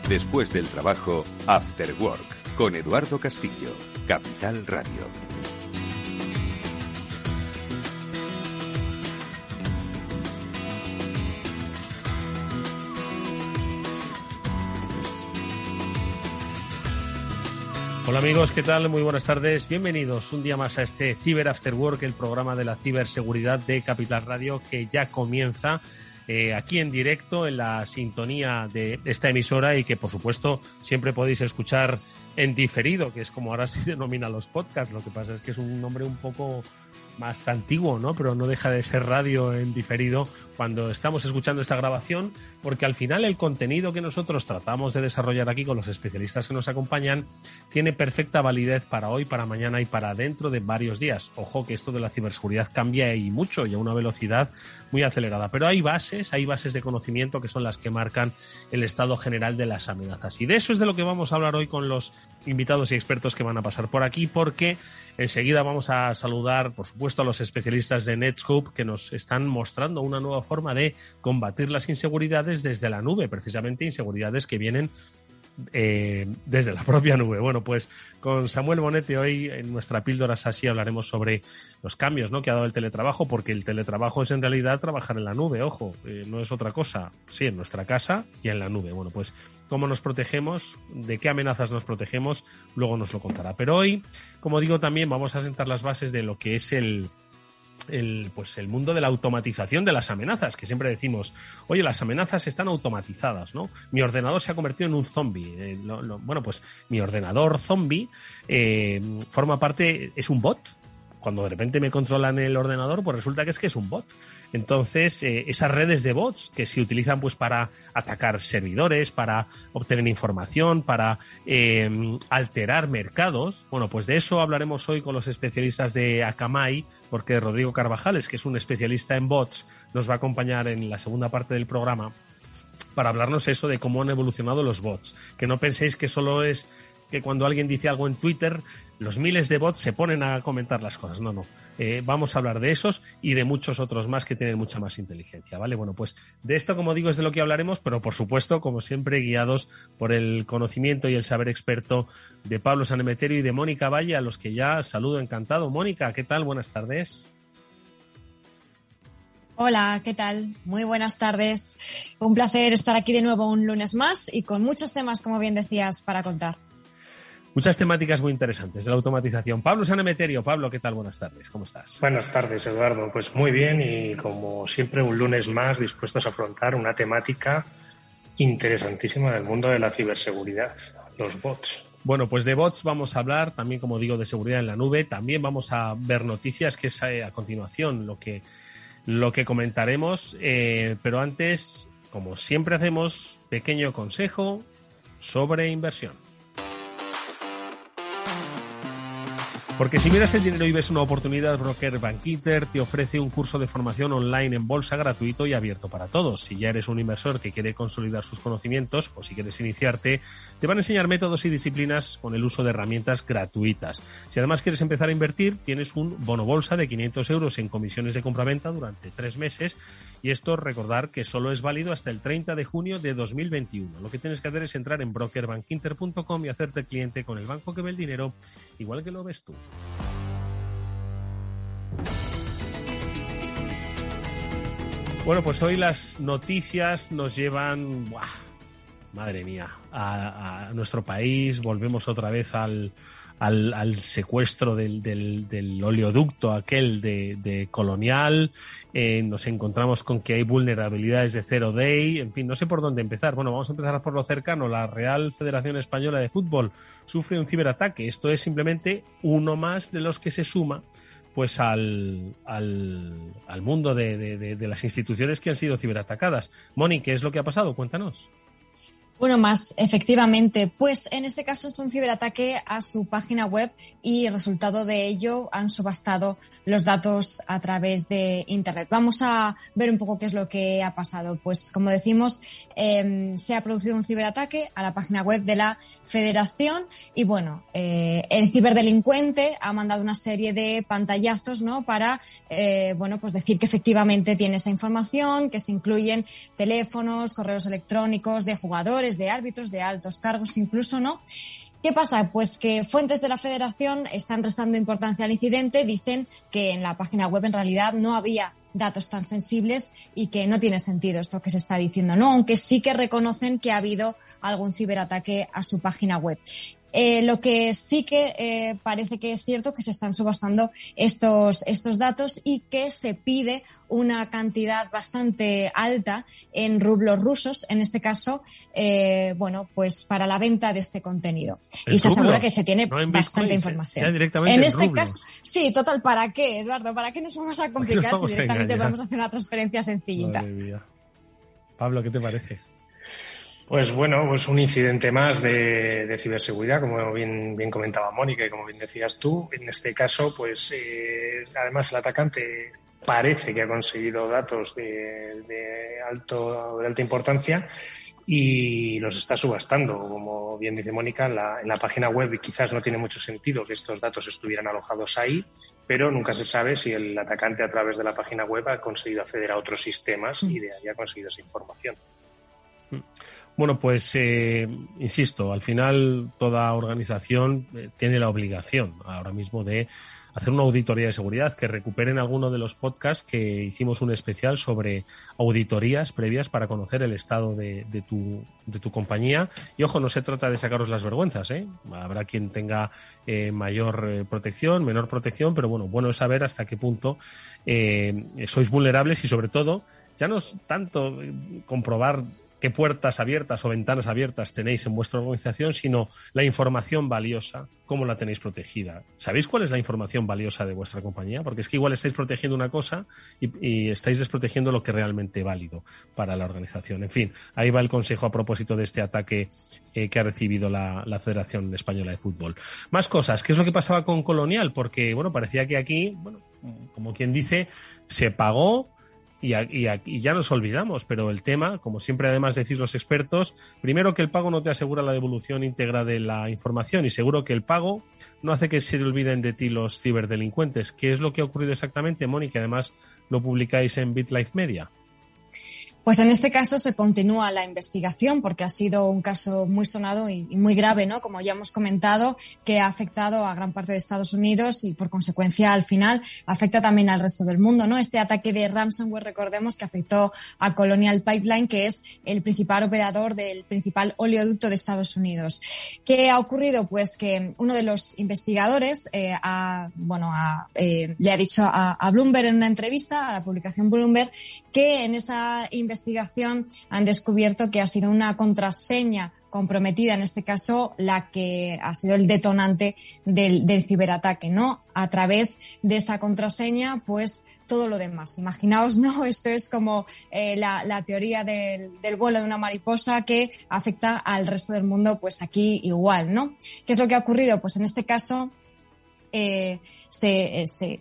Después del trabajo, After Work, con Eduardo Castillo, Capital Radio. Hola amigos, ¿qué tal? Muy buenas tardes. Bienvenidos un día más a este Cyber After Work, el programa de la ciberseguridad de Capital Radio, que ya comienza aquí en directo en la sintonía de esta emisora y que por supuesto siempre podéis escuchar en diferido, que es como ahora se denominan los podcasts. Lo que pasa es que es un nombre un poco más antiguo, ¿no? Pero no deja de ser radio en diferido cuando estamos escuchando esta grabación, porque al final el contenido que nosotros tratamos de desarrollar aquí con los especialistas que nos acompañan tiene perfecta validez para hoy, para mañana y para dentro de varios días. Ojo que esto de la ciberseguridad cambia y mucho y a una velocidad muy acelerada, pero hay bases de conocimiento que son las que marcan el estado general de las amenazas. Y de eso es de lo que vamos a hablar hoy con los invitados y expertos que van a pasar por aquí, porque enseguida vamos a saludar, por supuesto, a los especialistas de Netskope que nos están mostrando una nueva forma de combatir las inseguridades desde la nube, precisamente inseguridades que vienen desde la propia nube. Bueno, pues con Samuel Bonete hoy en nuestra píldora SASI hablaremos sobre los cambios, ¿no?, que ha dado el teletrabajo, porque el teletrabajo es en realidad trabajar en la nube, ojo, no es otra cosa, sí, en nuestra casa y en la nube. Bueno, pues cómo nos protegemos, de qué amenazas nos protegemos, luego nos lo contará. Pero hoy, como digo, también vamos a sentar las bases de lo que es el mundo de la automatización de las amenazas, que siempre decimos, oye, las amenazas están automatizadas, ¿no? Mi ordenador se ha convertido en un zombie. Bueno, pues mi ordenador zombie forma parte, es un bot. Cuando de repente me controlan el ordenador, pues resulta que es un bot. Entonces, esas redes de bots que se utilizan pues para atacar servidores, para obtener información, para alterar mercados, bueno, pues de eso hablaremos hoy con los especialistas de Akamai, porque Rodrigo Carvajales, que es un especialista en bots, nos va a acompañar en la segunda parte del programa para hablarnos eso de cómo han evolucionado los bots. Que no penséis que solo es que cuando alguien dice algo en Twitter, los miles de bots se ponen a comentar las cosas. No. Vamos a hablar de esos y de muchos otros más que tienen mucha más inteligencia, ¿vale? Bueno, pues de esto, como digo, es de lo que hablaremos, pero por supuesto, como siempre, guiados por el conocimiento y el saber experto de Pablo Sanemeterio y de Mónica Valle, a los que ya saludo encantado. Mónica, ¿qué tal? Buenas tardes. Hola, ¿qué tal? Muy buenas tardes. Un placer estar aquí de nuevo un lunes más y con muchos temas, como bien decías, para contar. Muchas temáticas muy interesantes de la automatización. Pablo Sanemeterio. Pablo, ¿qué tal? Buenas tardes. ¿Cómo estás? Buenas tardes, Eduardo. Pues muy bien y como siempre un lunes más dispuestos a afrontar una temática interesantísima del mundo de la ciberseguridad, los bots. Bueno, pues de bots vamos a hablar, también como digo, de seguridad en la nube. También vamos a ver noticias, que es a continuación lo que comentaremos. Pero antes, como siempre hacemos, pequeño consejo sobre inversión. Porque si miras el dinero y ves una oportunidad, Broker Bankinter te ofrece un curso de formación online en bolsa gratuito y abierto para todos. Si ya eres un inversor que quiere consolidar sus conocimientos o si quieres iniciarte, te van a enseñar métodos y disciplinas con el uso de herramientas gratuitas. Si además quieres empezar a invertir, tienes un bono bolsa de 500 euros en comisiones de compraventa durante 3 meses. Y esto, recordar que solo es válido hasta el 30 de junio de 2021. Lo que tienes que hacer es entrar en brokerbankinter.com y hacerte cliente con el banco que ve el dinero, igual que lo ves tú. Bueno, pues hoy las noticias nos llevan, madre mía, a nuestro país. Volvemos otra vez al secuestro del oleoducto aquel de Colonial. Nos encontramos con que hay vulnerabilidades de Zero Day. En fin, no sé por dónde empezar. Bueno, vamos a empezar por lo cercano. La Real Federación Española de Fútbol sufre un ciberataque. Esto es simplemente uno más de los que se suma pues al mundo de las instituciones que han sido ciberatacadas. Moni, ¿qué es lo que ha pasado? Cuéntanos. Uno más, efectivamente. Pues en este caso es un ciberataque a su página web y resultado de ello han subastado los datos a través de Internet. Vamos a ver un poco qué es lo que ha pasado. Pues como decimos, se ha producido un ciberataque a la página web de la Federación y bueno, el ciberdelincuente ha mandado una serie de pantallazos, ¿no? Para, pues decir que efectivamente tiene esa información, que se incluyen teléfonos, correos electrónicos de jugadores, jugadores, de árbitros, de altos cargos incluso, ¿no? ¿Qué pasa? Pues que fuentes de la federación están restando importancia al incidente, dicen que en la página web en realidad no había datos tan sensibles y que no tiene sentido esto que se está diciendo, ¿no? Aunque sí que reconocen que ha habido algún ciberataque a su página web. Lo que sí que parece que es cierto que se están subastando estos datos y que se pide una cantidad bastante alta en rublos rusos, en este caso, pues para la venta de este contenido. Y se asegura que se tiene bastante información. En este caso, sí, total, ¿para qué, Eduardo? ¿Para qué nos vamos a complicar si directamente podemos hacer una transferencia sencillita? Madre mía. Pablo, ¿qué te parece? Pues bueno, pues un incidente más de ciberseguridad, como bien comentaba Mónica y como bien decías tú. En este caso, pues además el atacante parece que ha conseguido datos de alta importancia y los está subastando. Como bien dice Mónica, en la página web quizás no tiene mucho sentido que estos datos estuvieran alojados ahí, pero nunca se sabe si el atacante a través de la página web ha conseguido acceder a otros sistemas y de ahí ha conseguido esa información. Bueno, pues insisto, al final toda organización tiene la obligación ahora mismo de hacer una auditoría de seguridad, que recuperen alguno de los podcasts que hicimos un especial sobre auditorías previas para conocer el estado de tu compañía. Y ojo, no se trata de sacaros las vergüenzas, ¿eh? Habrá quien tenga mayor protección, menor protección, pero bueno es saber hasta qué punto sois vulnerables y sobre todo, ya no es tanto comprobar qué puertas abiertas o ventanas abiertas tenéis en vuestra organización, sino la información valiosa, cómo la tenéis protegida. ¿Sabéis cuál es la información valiosa de vuestra compañía? Porque es que igual estáis protegiendo una cosa y estáis desprotegiendo lo que es realmente válido para la organización. En fin, ahí va el consejo a propósito de este ataque que ha recibido la Federación Española de Fútbol. Más cosas. ¿Qué es lo que pasaba con Colonial? Porque, parecía que aquí, como quien dice, se pagó y ya nos olvidamos, pero el tema, como siempre además decís los expertos, primero que el pago no te asegura la devolución íntegra de la información y seguro que el pago no hace que se olviden de ti los ciberdelincuentes. ¿Qué es lo que ha ocurrido exactamente, Mónica? Además lo publicáis en BitLife Media. Pues en este caso se continúa la investigación porque ha sido un caso muy sonado y muy grave, ¿no? Como ya hemos comentado, que ha afectado a gran parte de Estados Unidos y por consecuencia al final afecta también al resto del mundo, ¿no? Este ataque de ransomware, recordemos que afectó a Colonial Pipeline, que es el principal operador del principal oleoducto de Estados Unidos. ¿Qué ha ocurrido? Pues que uno de los investigadores le ha dicho a Bloomberg en una entrevista, a la publicación Bloomberg, que en esa investigación han descubierto que ha sido una contraseña comprometida, en este caso, la que ha sido el detonante del ciberataque, ¿no? A través de esa contraseña, pues todo lo demás. Imaginaos, ¿no? Esto es como la teoría del vuelo de una mariposa que afecta al resto del mundo, pues aquí igual, ¿no? ¿Qué es lo que ha ocurrido? Pues en este caso,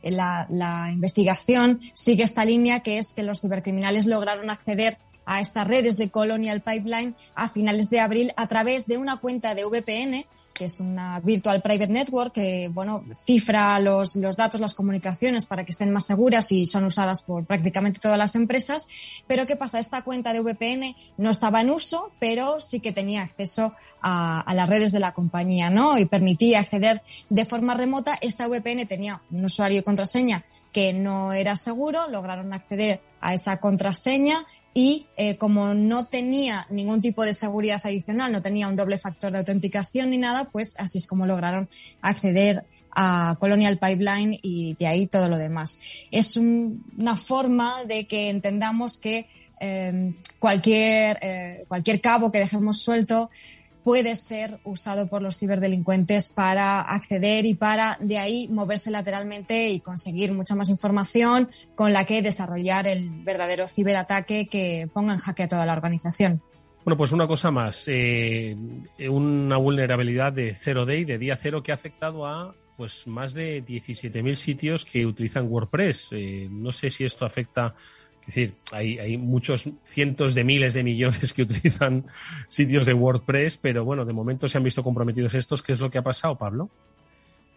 la investigación sigue esta línea, que es que los cibercriminales lograron acceder a estas redes de Colonial Pipeline a finales de abril a través de una cuenta de VPN, que es una Virtual Private Network que, cifra los datos, las comunicaciones para que estén más seguras y son usadas por prácticamente todas las empresas. Pero ¿qué pasa? Esta cuenta de VPN no estaba en uso, pero sí que tenía acceso a las redes de la compañía, ¿no? Y permitía acceder de forma remota. Esta VPN tenía un usuario y contraseña que no era seguro, lograron acceder a esa contraseña y como no tenía ningún tipo de seguridad adicional, no tenía un doble factor de autenticación ni nada, pues así es como lograron acceder a Colonial Pipeline y de ahí todo lo demás. Es una forma de que entendamos que cualquier cabo que dejemos suelto puede ser usado por los ciberdelincuentes para acceder y para de ahí moverse lateralmente y conseguir mucha más información con la que desarrollar el verdadero ciberataque que ponga en jaque a toda la organización. Bueno, pues una cosa más, una vulnerabilidad de 0 day, de día cero, que ha afectado a pues más de 17.000 sitios que utilizan WordPress. No sé si esto afecta. Es decir, hay muchos cientos de miles de millones que utilizan sitios de WordPress, pero de momento se han visto comprometidos estos. ¿Qué es lo que ha pasado, Pablo?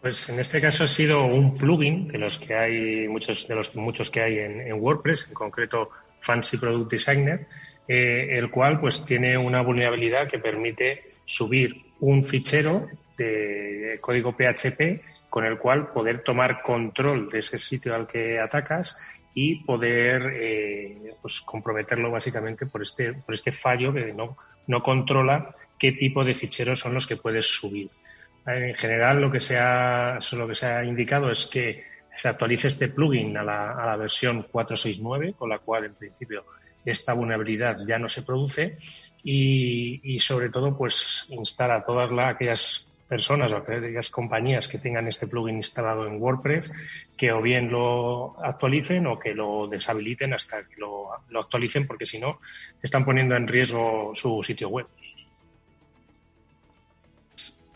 Pues en este caso ha sido un plugin de los que hay, muchos que hay en WordPress, en concreto Fancy Product Designer, el cual pues tiene una vulnerabilidad que permite subir un fichero de código PHP con el cual poder tomar control de ese sitio al que atacas y poder pues comprometerlo básicamente por este fallo que no controla qué tipo de ficheros son los que puedes subir. En general lo que se ha indicado es que se actualice este plugin a la versión 4.6.9, con la cual en principio esta vulnerabilidad ya no se produce y sobre todo pues instar a todas aquellas personas o aquellas compañías que tengan este plugin instalado en WordPress que o bien lo actualicen o que lo deshabiliten hasta que lo actualicen, porque si no están poniendo en riesgo su sitio web.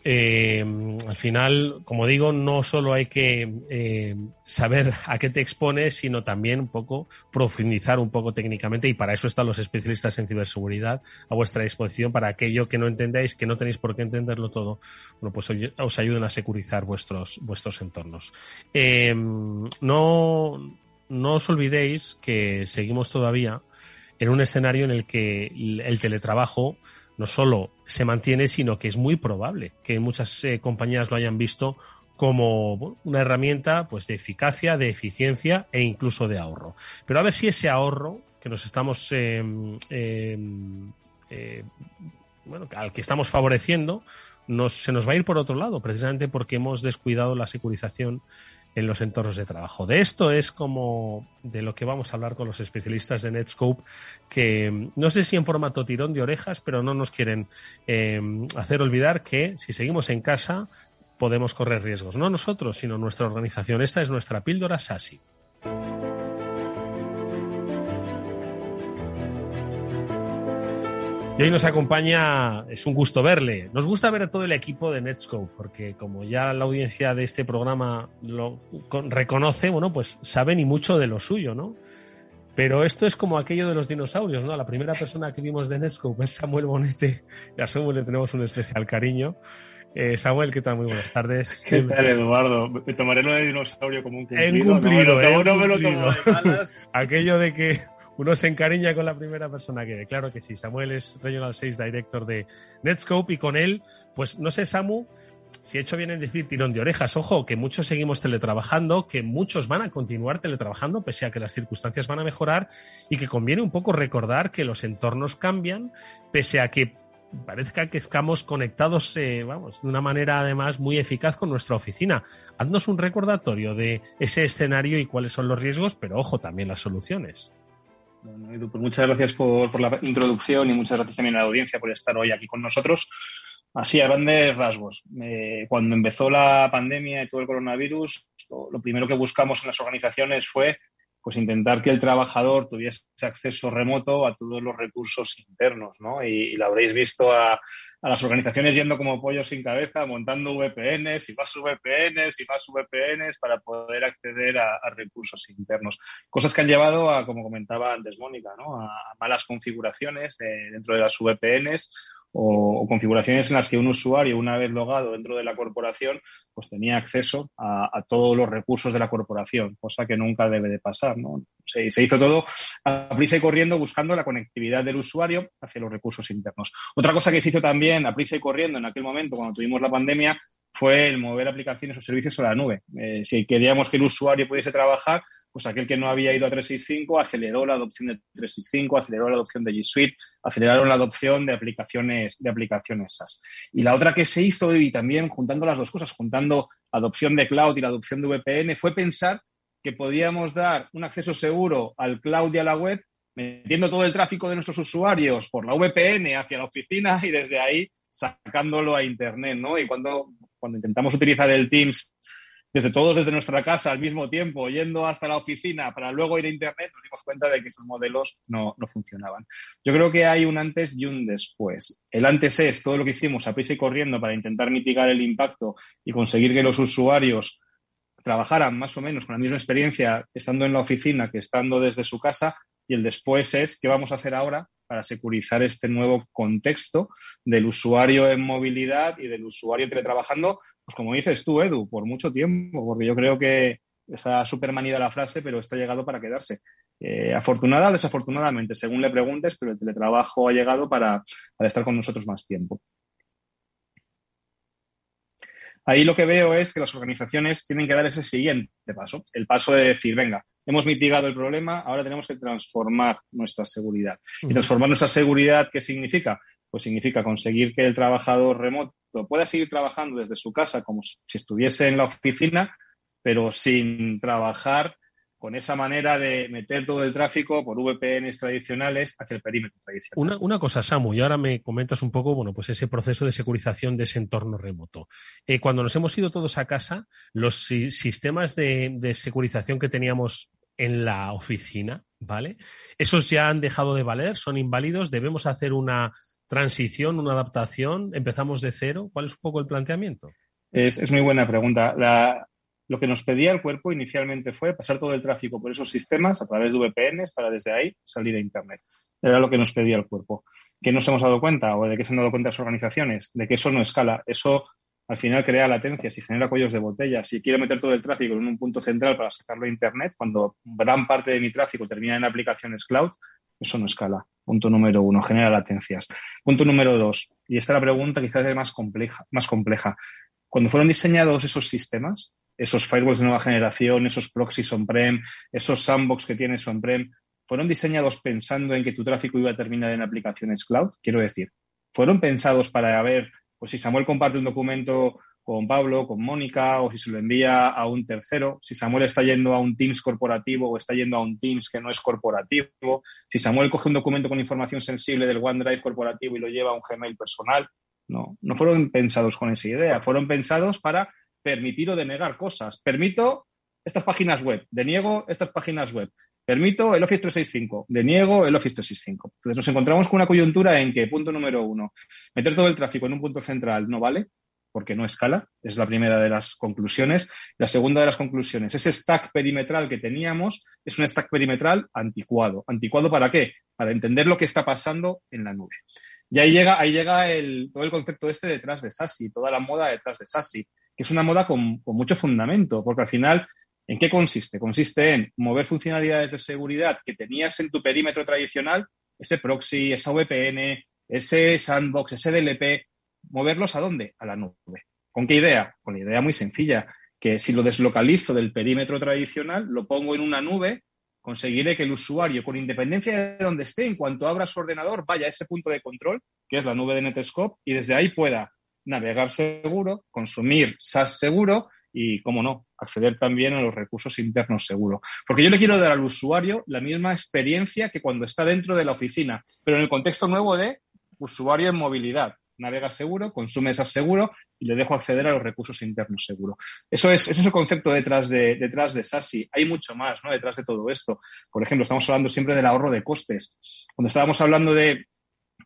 Al final, como digo, no solo hay que saber a qué te expones, sino también un poco profundizar un poco técnicamente, y para eso están los especialistas en ciberseguridad a vuestra disposición para aquello que no entendáis, que no tenéis por qué entenderlo todo. Bueno, pues os ayuden a securizar vuestros entornos. No os olvidéis que seguimos todavía en un escenario en el que el teletrabajo no solo se mantiene, sino que es muy probable que muchas compañías lo hayan visto como una herramienta pues de eficacia, de eficiencia e incluso de ahorro. Pero a ver si ese ahorro que nos estamos al que estamos favoreciendo se nos va a ir por otro lado, precisamente porque hemos descuidado la securización en los entornos de trabajo. De esto es como de lo que vamos a hablar con los especialistas de Netskope, que no sé si en formato tirón de orejas, pero no nos quieren hacer olvidar que si seguimos en casa podemos correr riesgos. No nosotros, sino nuestra organización. Esta es nuestra píldora SASI. Y hoy nos acompaña, es un gusto verle. Nos gusta ver a todo el equipo de Netskope, porque como ya la audiencia de este programa lo reconoce, bueno, pues saben y mucho de lo suyo, ¿no? Pero esto es como aquello de los dinosaurios, ¿no? La primera persona que vimos de Netskope es Samuel Bonete, y a Samuel le tenemos un especial cariño. Samuel, ¿qué tal? Muy buenas tardes. ¿Qué tal, Eduardo? Me tomaré lo de dinosaurio como un cumplido. Un cumplido, no me lo tomo de malas. Aquello de que uno se encariña con la primera persona que ve. Claro que sí. Samuel es Regional 6 Director de Netskope y con él, pues no sé, Samu, si he hecho bien en decir tirón de orejas. Ojo, que muchos seguimos teletrabajando, que muchos van a continuar teletrabajando pese a que las circunstancias van a mejorar y que conviene un poco recordar que los entornos cambian pese a que parezca que estamos conectados, de una manera además muy eficaz con nuestra oficina. Haznos un recordatorio de ese escenario y cuáles son los riesgos, pero ojo, también las soluciones. Bueno, Edu, pues muchas gracias por la introducción y muchas gracias también a la audiencia por estar hoy aquí con nosotros. Así, a grandes rasgos, cuando empezó la pandemia y todo el coronavirus, lo primero que buscamos en las organizaciones fue pues intentar que el trabajador tuviese acceso remoto a todos los recursos internos, ¿no? Y lo habréis visto a las organizaciones yendo como pollos sin cabeza, montando VPNs y más VPNs y más VPNs para poder acceder a recursos internos. Cosas que han llevado a, como comentaba antes Mónica, ¿no? A malas configuraciones dentro de las VPNs o configuraciones en las que un usuario, una vez logado dentro de la corporación, pues tenía acceso a todos los recursos de la corporación, cosa que nunca debe de pasar, ¿no? Se hizo todo a prisa y corriendo buscando la conectividad del usuario hacia los recursos internos. Otra cosa que se hizo también a prisa y corriendo en aquel momento, cuando tuvimos la pandemia, fue el mover aplicaciones o servicios a la nube. Si queríamos que el usuario pudiese trabajar, pues aquel que no había ido a 365 aceleró la adopción de 365, aceleró la adopción de G Suite, aceleraron la adopción de aplicaciones SaaS. Y la otra que se hizo, y también juntando las dos cosas, juntando la adopción de cloud y la adopción de VPN, fue pensar que podíamos dar un acceso seguro al cloud y a la web, metiendo todo el tráfico de nuestros usuarios por la VPN hacia la oficina y desde ahí sacándolo a Internet, ¿no? Y cuando intentamos utilizar el Teams desde nuestra casa al mismo tiempo, yendo hasta la oficina para luego ir a Internet, nos dimos cuenta de que estos modelos no funcionaban. Yo creo que hay un antes y un después. El antes es todo lo que hicimos a prisa y corriendo para intentar mitigar el impacto y conseguir que los usuarios trabajaran más o menos con la misma experiencia estando en la oficina que estando desde su casa, y el después es qué vamos a hacer ahora para securizar este nuevo contexto del usuario en movilidad y del usuario teletrabajando, pues como dices tú, Edu, por mucho tiempo, porque yo creo que está súper manida la frase, pero esto ha llegado para quedarse. Afortunada o desafortunadamente, según le preguntes, pero el teletrabajo ha llegado para estar con nosotros más tiempo. Ahí lo que veo es que las organizaciones tienen que dar ese siguiente paso, el paso de decir, venga, hemos mitigado el problema, ahora tenemos que transformar nuestra seguridad. ¿Y transformar nuestra seguridad qué significa? Pues significa conseguir que el trabajador remoto pueda seguir trabajando desde su casa como si estuviese en la oficina, pero sin trabajar con esa manera de meter todo el tráfico por VPNs tradicionales hacia el perímetro tradicional. Una cosa, Samu, y ahora me comentas un poco, bueno, pues ese proceso de securización de ese entorno remoto. Cuando nos hemos ido todos a casa, los sistemas de securización que teníamos en la oficina, ¿vale? ¿Esos ya han dejado de valer? ¿Son inválidos? ¿Debemos hacer una transición, una adaptación? ¿Empezamos de cero? ¿Cuál es un poco el planteamiento? Es muy buena pregunta. Lo que nos pedía el cuerpo inicialmente fue pasar todo el tráfico por esos sistemas a través de VPNs para desde ahí salir a Internet. Era lo que nos pedía el cuerpo. ¿Qué nos hemos dado cuenta o de qué se han dado cuenta las organizaciones? De que eso no escala. Eso al final crea latencias y genera cuellos de botella. Si quiero meter todo el tráfico en un punto central para sacarlo a Internet, cuando gran parte de mi tráfico termina en aplicaciones cloud, eso no escala. Punto número 1, genera latencias. Punto número 2, y esta es la pregunta quizás es más compleja. Cuando fueron diseñados esos sistemas, esos firewalls de nueva generación, esos proxies on-prem, esos sandbox que tienes on-prem, ¿fueron diseñados pensando en que tu tráfico iba a terminar en aplicaciones cloud? Quiero decir, ¿fueron pensados para ver, pues si Samuel comparte un documento con Pablo, con Mónica, o si se lo envía a un tercero, si Samuel está yendo a un Teams corporativo o está yendo a un Teams que no es corporativo, si Samuel coge un documento con información sensible del OneDrive corporativo y lo lleva a un Gmail personal? No fueron pensados con esa idea, fueron pensados para permitir o denegar cosas. Permito estas páginas web, deniego estas páginas web. Permito el Office 365, deniego el Office 365. Entonces nos encontramos con una coyuntura en que, punto número 1, meter todo el tráfico en un punto central no vale, porque no escala, es la primera de las conclusiones. La segunda de las conclusiones, ese stack perimetral que teníamos es un stack perimetral anticuado. ¿Anticuado para qué? Para entender lo que está pasando en la nube. Y ahí llega todo el concepto detrás de SASE, toda la moda detrás de SASE, que es una moda con mucho fundamento, porque al final, ¿en qué consiste? Consiste en mover funcionalidades de seguridad que tenías en tu perímetro tradicional, ese proxy, esa VPN, ese sandbox, ese DLP, ¿moverlos a dónde? A la nube. ¿Con qué idea? Con la idea muy sencilla, que si lo deslocalizo del perímetro tradicional, lo pongo en una nube, conseguiré que el usuario, con independencia de donde esté, en cuanto abra su ordenador, vaya a ese punto de control, que es la nube de Netscope, y desde ahí pueda navegar seguro, consumir SaaS seguro y, cómo no, acceder también a los recursos internos seguro. Porque yo le quiero dar al usuario la misma experiencia que cuando está dentro de la oficina, pero en el contexto nuevo de usuario en movilidad. Navega seguro, consume SaaS seguro y le dejo acceder a los recursos internos seguro. Ese es el concepto detrás de SASE. Hay mucho más, ¿no?, detrás de todo esto. Por ejemplo, estamos hablando siempre del ahorro de costes. Cuando estábamos hablando de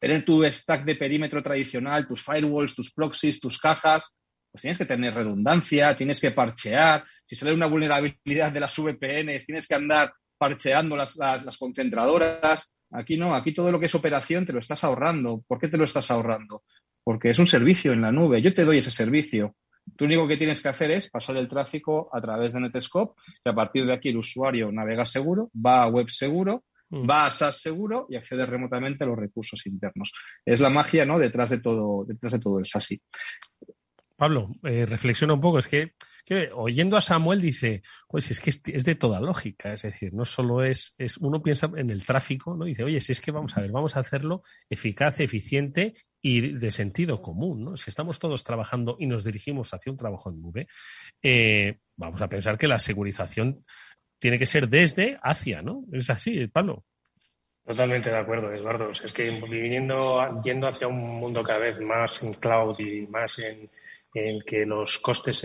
tener tu stack de perímetro tradicional, tus firewalls, tus proxies, tus cajas, pues tienes que tener redundancia, tienes que parchear. Si sale una vulnerabilidad de las VPNs, tienes que andar parcheando las concentradoras. Aquí no, aquí todo lo que es operación te lo estás ahorrando. ¿Por qué te lo estás ahorrando? Porque es un servicio en la nube. Yo te doy ese servicio. Tú lo único que tienes que hacer es pasar el tráfico a través de Netscope y a partir de aquí el usuario navega seguro, va a web seguro, va a SaaS seguro y accede remotamente a los recursos internos. Es la magia, ¿no?, detrás de todo el SASE. Pablo, reflexiona un poco. Es que oyendo a Samuel dice, pues es que es de toda lógica. Es decir, no solo es uno piensa en el tráfico, ¿no? Dice, oye, si es que vamos a hacerlo eficaz, eficiente y de sentido común, ¿no? Si estamos todos trabajando y nos dirigimos hacia un trabajo en nube, vamos a pensar que la segurización tiene que ser desde hacia, ¿no? Es así, Pablo. Totalmente de acuerdo, Eduardo. O sea, es que yendo hacia un mundo cada vez más en cloud y más en que los costes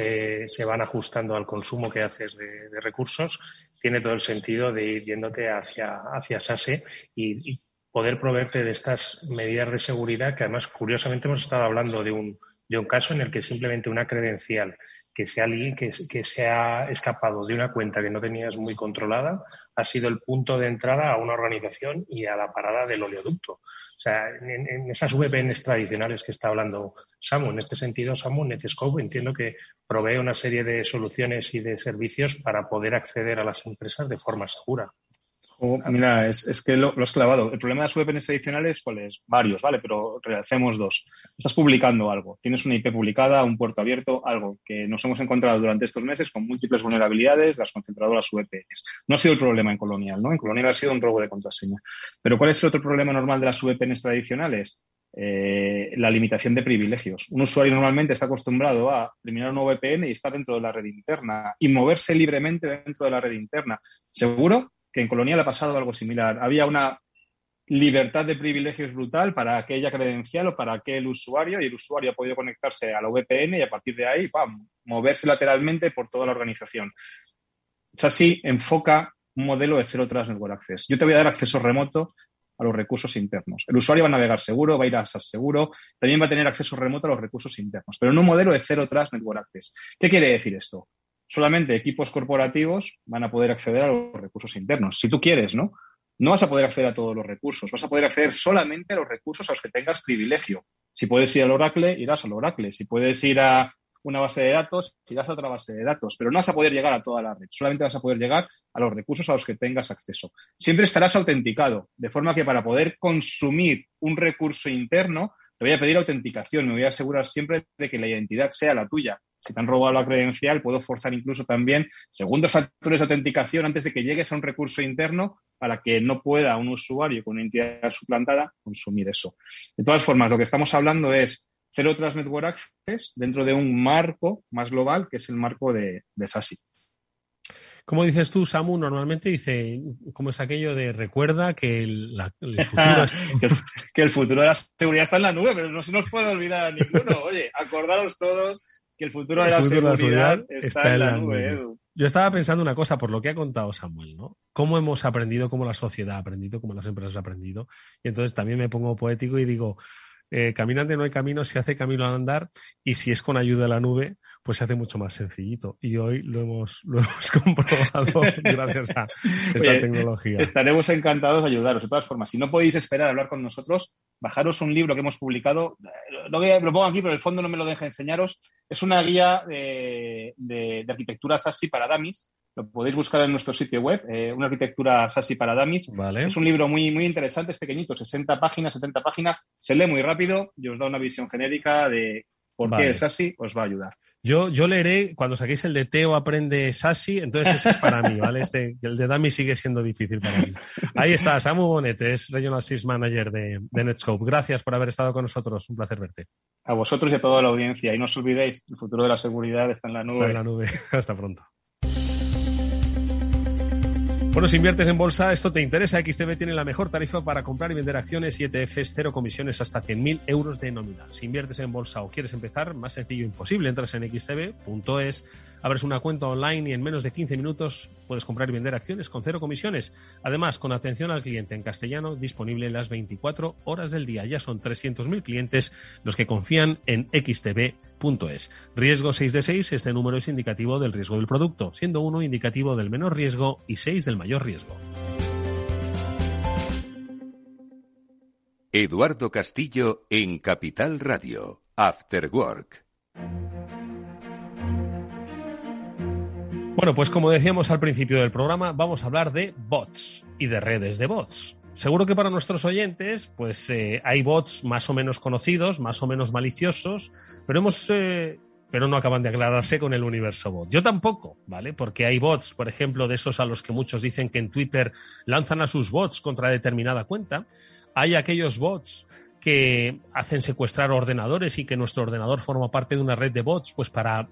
se van ajustando al consumo que haces de recursos, tiene todo el sentido de ir yéndote hacia SASE y poder proveerte de estas medidas de seguridad que además, curiosamente, hemos estado hablando de un caso en el que simplemente una credencial que sea alguien que se ha escapado de una cuenta que no tenías muy controlada ha sido el punto de entrada a una organización y a la parada del oleoducto. O sea, en esas VPNs tradicionales que está hablando Samu, en este sentido, Samu, Netscope, entiendo que provee una serie de soluciones y de servicios para poder acceder a las empresas de forma segura. Mira, es que lo has clavado. El problema de las VPNs tradicionales, ¿cuál es? Varios, ¿vale? Pero realicemos dos. Estás publicando algo, tienes una IP publicada, un puerto abierto, algo que nos hemos encontrado durante estos meses con múltiples vulnerabilidades, las concentradoras VPNs. No ha sido el problema en Colonial, ¿no? En Colonial ha sido un robo de contraseña. Pero ¿cuál es el otro problema normal de las VPNs tradicionales? La limitación de privilegios. Un usuario normalmente está acostumbrado a terminar una VPN y estar dentro de la red interna y moverse libremente dentro de la red interna. Seguro que en Colonial ha pasado algo similar. Había una libertad de privilegios brutal para aquella credencial o para aquel usuario, y el usuario ha podido conectarse a la VPN y a partir de ahí, moverse lateralmente por toda la organización. SASE enfoca un modelo de Zero Trust Network Access. Yo te voy a dar acceso remoto a los recursos internos. El usuario va a navegar seguro, va a ir a SAS seguro, también va a tener acceso remoto a los recursos internos, pero en un modelo de Zero Trust Network Access. ¿Qué quiere decir esto? Solamente equipos corporativos van a poder acceder a los recursos internos. Si tú quieres, ¿no? No vas a poder acceder a todos los recursos. Vas a poder acceder solamente a los recursos a los que tengas privilegio. Si puedes ir al Oracle, irás al Oracle. Si puedes ir a una base de datos, irás a otra base de datos. Pero no vas a poder llegar a toda la red. Solamente vas a poder llegar a los recursos a los que tengas acceso. Siempre estarás autenticado, de forma que para poder consumir un recurso interno, te voy a pedir autenticación. Me voy a asegurar siempre de que la identidad sea la tuya. Si te han robado la credencial, puedo forzar incluso también segundos factores de autenticación antes de que llegues a un recurso interno para que no pueda un usuario con una entidad suplantada consumir eso. De todas formas, lo que estamos hablando es Zero Trust Network Access dentro de un marco más global, que es el marco de SASE. Como dices tú, Samu, normalmente dice, ¿cómo es aquello de recuerda que el futuro que el futuro de la seguridad está en la nube, pero no se nos puede olvidar a ninguno. Oye, acordaros todos que el futuro de la seguridad está en la nube, Edu. Yo estaba pensando una cosa por lo que ha contado Samuel, ¿no? Cómo hemos aprendido, cómo la sociedad ha aprendido, cómo las empresas han aprendido. Y entonces también me pongo poético y digo, caminante no hay camino, se hace camino al andar, y si es con ayuda de la nube, pues se hace mucho más sencillito. Y hoy lo hemos comprobado gracias a esta tecnología. Estaremos encantados de ayudaros. De todas formas, si no podéis esperar a hablar con nosotros, bajaros un libro que hemos publicado. Lo pongo aquí, pero el fondo no me lo deja enseñaros. Es una guía de arquitectura SASE para dummies. Lo podéis buscar en nuestro sitio web, una arquitectura SASE para dummies. Vale. Es un libro muy, muy interesante, es pequeñito, 60 páginas, 70 páginas. Se lee muy rápido y os da una visión genérica de por qué el SASE os va a ayudar. Yo leeré cuando saquéis el de Teo aprende SASE, entonces ese es para mí, ¿vale? El de Dummy sigue siendo difícil para mí. Ahí está, Samu Bonet, es Regional SIS Manager de Netscope. Gracias por haber estado con nosotros, un placer verte. A vosotros y a toda la audiencia. Y no os olvidéis, el futuro de la seguridad está en la nube. Está en la nube. Hasta pronto. Bueno, si inviertes en bolsa, esto te interesa. XTB tiene la mejor tarifa para comprar y vender acciones y ETFs, cero comisiones hasta 100.000 euros de nómina. Si inviertes en bolsa o quieres empezar, más sencillo imposible. Entras en xtb.es, abres una cuenta online y en menos de 15 minutos puedes comprar y vender acciones con cero comisiones. Además, con atención al cliente en castellano, disponible las 24 horas del día. Ya son 300.000 clientes los que confían en xtb.es. Riesgo 6 de 6, este número es indicativo del riesgo del producto, siendo 1 indicativo del menor riesgo y 6 del mayor riesgo. Eduardo Castillo en Capital Radio, After Work. Bueno, pues como decíamos al principio del programa, vamos a hablar de bots y de redes de bots. Seguro que para nuestros oyentes, pues hay bots más o menos conocidos, más o menos maliciosos, pero no acaban de aclararse con el universo bot. Yo tampoco, ¿vale? Porque hay bots, por ejemplo, de esos a los que muchos dicen que en Twitter lanzan a sus bots contra determinada cuenta. Hay aquellos bots que hacen secuestrar ordenadores y que nuestro ordenador forma parte de una red de bots, pues para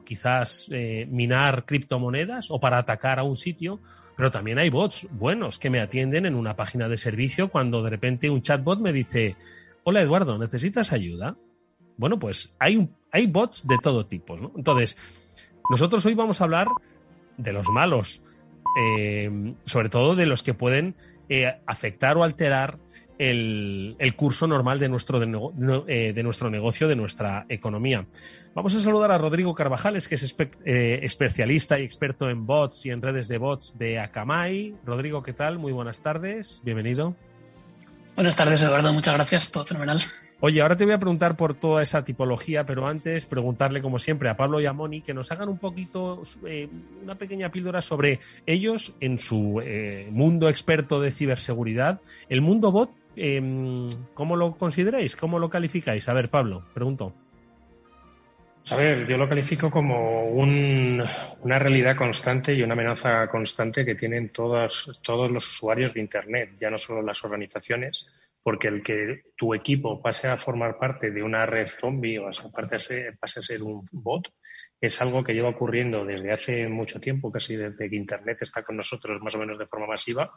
quizás minar criptomonedas o para atacar a un sitio. Pero también hay bots buenos que me atienden en una página de servicio cuando de repente un chatbot me dice: hola Eduardo, ¿necesitas ayuda? Bueno, pues hay bots de todo tipo, ¿no? Entonces, nosotros hoy vamos a hablar de los malos, sobre todo de los que pueden afectar o alterar el curso normal de nuestro negocio, de nuestra economía. Vamos a saludar a Rodrigo Carvajales, que es especialista y experto en bots y en redes de bots de Akamai. Rodrigo, ¿qué tal? Muy buenas tardes, bienvenido. Buenas tardes, Eduardo, muchas gracias, todo fenomenal. Oye, ahora te voy a preguntar por toda esa tipología, pero antes preguntarle, como siempre, a Pablo y a Moni que nos hagan un poquito, una pequeña píldora sobre ellos en su mundo experto de ciberseguridad. El mundo bot, ¿cómo lo consideráis? ¿Cómo lo calificáis? A ver, Pablo, pregunto. A ver, yo lo califico como una realidad constante y una amenaza constante que tienen todos los usuarios de Internet, ya no solo las organizaciones, porque el que tu equipo pase a formar parte de una red zombie o pase a ser un bot es algo que lleva ocurriendo desde hace mucho tiempo, casi desde que Internet está con nosotros más o menos de forma masiva,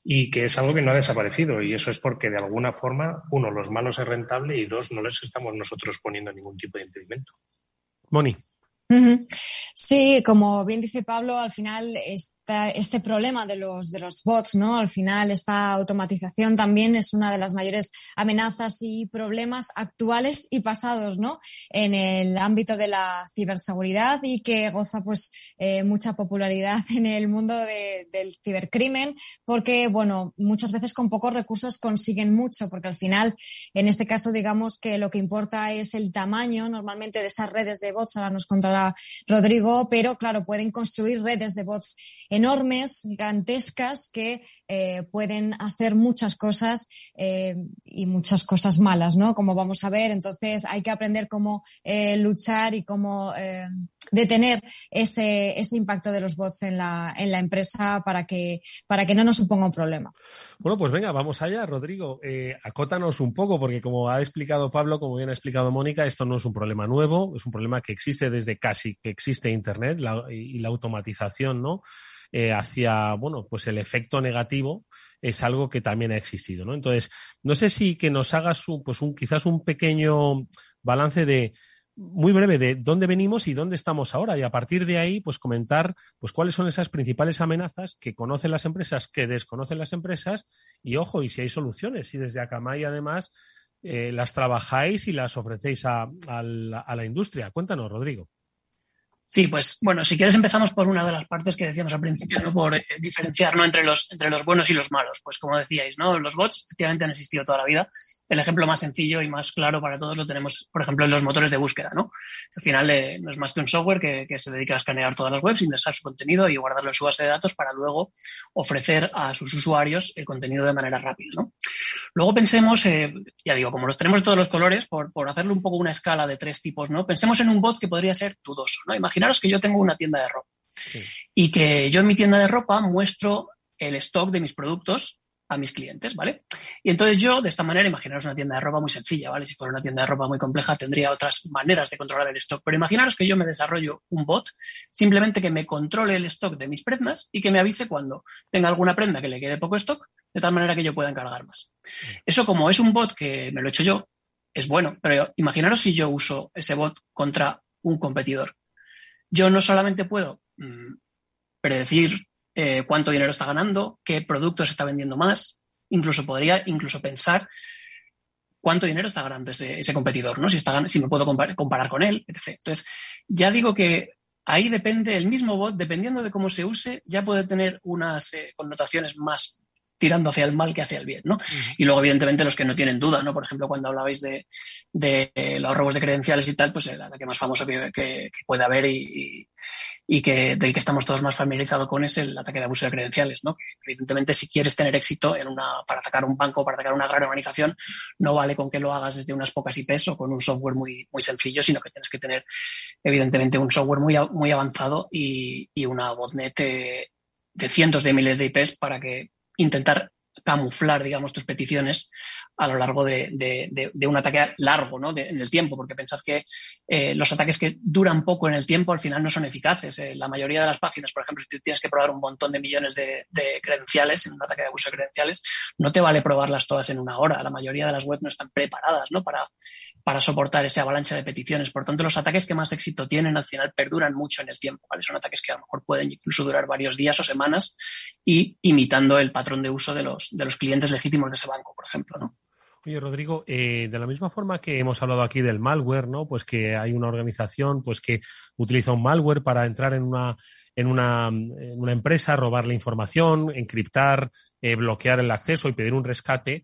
y que es algo que no ha desaparecido. Y eso es porque, de alguna forma, uno, los malos es rentable y dos, no les estamos nosotros poniendo ningún tipo de impedimento. Moni. Uh-huh. Sí, como bien dice Pablo, al final este problema de los bots, ¿no? Al final esta automatización también es una de las mayores amenazas y problemas actuales y pasados, ¿no? En el ámbito de la ciberseguridad y que goza pues mucha popularidad en el mundo del cibercrimen porque, bueno, muchas veces con pocos recursos consiguen mucho porque al final, en este caso, digamos que lo que importa es el tamaño normalmente de esas redes de bots. Ahora nos contará Rodrigo, pero claro, pueden construir redes de bots enormes, gigantescas, que pueden hacer muchas cosas y muchas cosas malas, ¿no? Como vamos a ver, entonces hay que aprender cómo luchar y cómo detener ese impacto de los bots en la empresa para que no nos suponga un problema. Bueno, pues venga, vamos allá, Rodrigo. Acótanos un poco, porque como ha explicado Pablo, como bien ha explicado Mónica, esto no es un problema nuevo, es un problema que existe desde casi que existe Internet y la automatización, ¿no? Hacia, bueno, pues el efecto negativo es algo que también ha existido, ¿no? Entonces, no sé si que nos hagas quizás un pequeño balance muy breve de dónde venimos y dónde estamos ahora y a partir de ahí pues comentar pues cuáles son esas principales amenazas que conocen las empresas, que desconocen las empresas y ojo, y si hay soluciones, si desde Akamai además las trabajáis y las ofrecéis a la industria. Cuéntanos, Rodrigo. Sí, pues bueno, si quieres empezamos por una de las partes que decíamos al principio, ¿no? Por diferenciar, ¿no? entre los buenos y los malos. Pues como decíais, ¿no? Los bots efectivamente han existido toda la vida. El ejemplo más sencillo y más claro para todos lo tenemos, por ejemplo, en los motores de búsqueda, ¿no? Al final no es más que un software que se dedica a escanear todas las webs, indexar su contenido y guardarlo en su base de datos para luego ofrecer a sus usuarios el contenido de manera rápida, ¿no? Luego pensemos, ya digo, como los tenemos de todos los colores, por hacerle un poco una escala de 3 tipos, ¿no? Pensemos en un bot que podría ser dudoso, ¿no? Imaginaros que yo tengo una tienda de ropa y que yo en mi tienda de ropa muestro el stock de mis productos a mis clientes, ¿vale? Y entonces yo, de esta manera, imaginaros una tienda de ropa muy sencilla, ¿vale? Si fuera una tienda de ropa muy compleja, tendría otras maneras de controlar el stock. Pero imaginaros que yo me desarrollo un bot, simplemente que me controle el stock de mis prendas y que me avise cuando tenga alguna prenda que le quede poco stock, de tal manera que yo pueda encargar más. Eso, como es un bot que me lo he hecho yo, es bueno, pero imaginaros si yo uso ese bot contra un competidor. Yo no solamente puedo predecir cuánto dinero está ganando, qué productos está vendiendo más, podría pensar cuánto dinero está ganando ese competidor, ¿no? Si me puedo comparar con él, etc. Entonces, ya digo que ahí depende el mismo bot, dependiendo de cómo se use, ya puede tener unas connotaciones más tirando hacia el mal que hacia el bien, ¿no? Y luego, evidentemente, los que no tienen duda, ¿no? Por ejemplo, cuando hablabais de los robos de credenciales y tal, pues el ataque más famoso que puede haber y que del que estamos todos más familiarizados con es el ataque de abuso de credenciales, ¿no? Que evidentemente, si quieres tener éxito para atacar un banco, para atacar una gran organización, no vale con que lo hagas desde unas pocas IPs o con un software muy, muy sencillo, sino que tienes que tener, evidentemente, un software muy, muy avanzado y una botnet de cientos de miles de IPs para que intentar camuflar, digamos, tus peticiones a lo largo de un ataque largo, ¿no? En el tiempo, porque pensad que los ataques que duran poco en el tiempo al final no son eficaces. La mayoría de las páginas, por ejemplo, si tú tienes que probar un montón de millones de credenciales en un ataque de abuso de credenciales, no te vale probarlas todas en una hora. La mayoría de las webs no están preparadas, ¿no? para soportar esa avalancha de peticiones. Por tanto, los ataques que más éxito tienen al final perduran mucho en el tiempo, ¿vale? Son ataques que a lo mejor pueden incluso durar varios días o semanas y imitando el patrón de uso de los clientes legítimos de ese banco, por ejemplo, ¿no? Oye, Rodrigo, de la misma forma que hemos hablado aquí del malware, ¿no? Pues que hay una organización pues que utiliza un malware para entrar en una empresa, robar la información, encriptar, bloquear el acceso y pedir un rescate.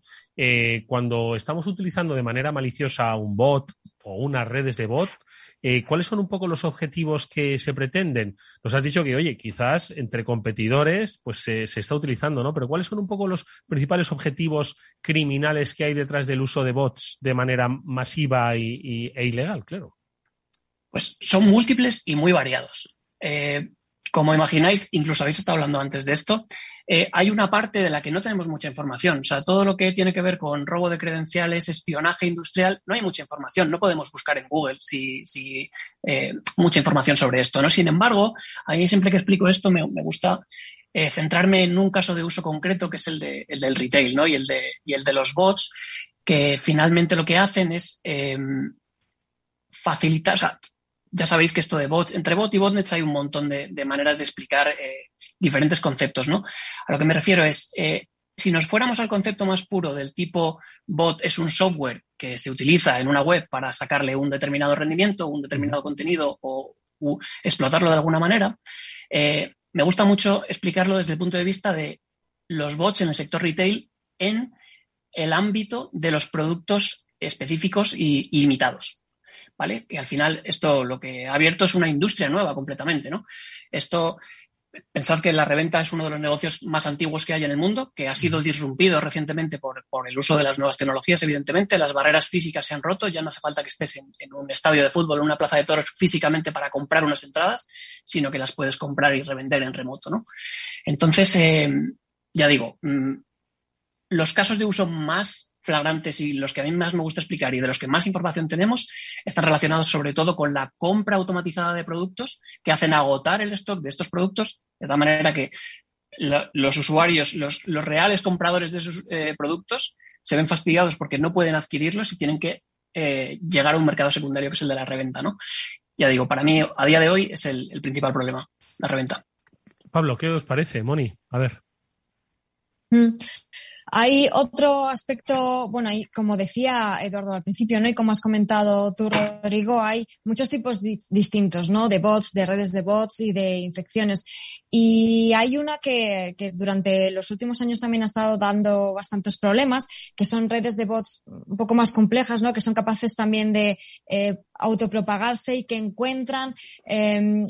Cuando estamos utilizando de manera maliciosa un bot o unas redes de bot, ¿cuáles son un poco los objetivos que se pretenden? Nos has dicho que, oye, quizás entre competidores pues se está utilizando, ¿no? Pero ¿cuáles son un poco los principales objetivos criminales que hay detrás del uso de bots de manera masiva e ilegal, claro? Pues son múltiples y muy variados. Como imagináis, incluso habéis estado hablando antes de esto, hay una parte de la que no tenemos mucha información. O sea, todo lo que tiene que ver con robo de credenciales, espionaje industrial, no hay mucha información. No podemos buscar en Google mucha información sobre esto, ¿no? Sin embargo, a mí siempre que explico esto me gusta centrarme en un caso de uso concreto, que es el del retail, ¿no? Y el de los bots, que finalmente lo que hacen es facilitar... O sea, ya sabéis que esto de bots, entre bot y botnets hay un montón de maneras de explicar diferentes conceptos, ¿no? A lo que me refiero es, si nos fuéramos al concepto más puro del tipo bot es un software que se utiliza en una web para sacarle un determinado rendimiento, un determinado contenido o explotarlo de alguna manera, me gusta mucho explicarlo desde el punto de vista de los bots en el sector retail en el ámbito de los productos específicos y limitados. ¿Vale? Que al final esto lo que ha abierto es una industria nueva completamente, ¿no? Esto, pensad que la reventa es uno de los negocios más antiguos que hay en el mundo, que ha sido disrumpido recientemente por el uso de las nuevas tecnologías, evidentemente. Las barreras físicas se han roto, ya no hace falta que estés en un estadio de fútbol, en una plaza de toros físicamente para comprar unas entradas, sino que las puedes comprar y revender en remoto, ¿no? Entonces, ya digo, los casos de uso más flagrantes y los que a mí más me gusta explicar y de los que más información tenemos están relacionados sobre todo con la compra automatizada de productos que hacen agotar el stock de estos productos de tal manera que los usuarios, los reales compradores de esos productos se ven fastidiados porque no pueden adquirirlos y tienen que llegar a un mercado secundario que es el de la reventa, ¿no? Ya digo, para mí a día de hoy es el principal problema, la reventa. Pablo, ¿qué os parece, Moni? A ver. Hay otro aspecto, bueno, ahí, como decía Eduardo al principio, ¿no? Y como has comentado tú, Rodrigo, hay muchos tipos distintos, ¿no? De bots, de redes de bots y de infecciones. Y hay una que durante los últimos años también ha estado dando bastantes problemas, que son redes de bots un poco más complejas, ¿no? Que son capaces también de autopropagarse y que encuentran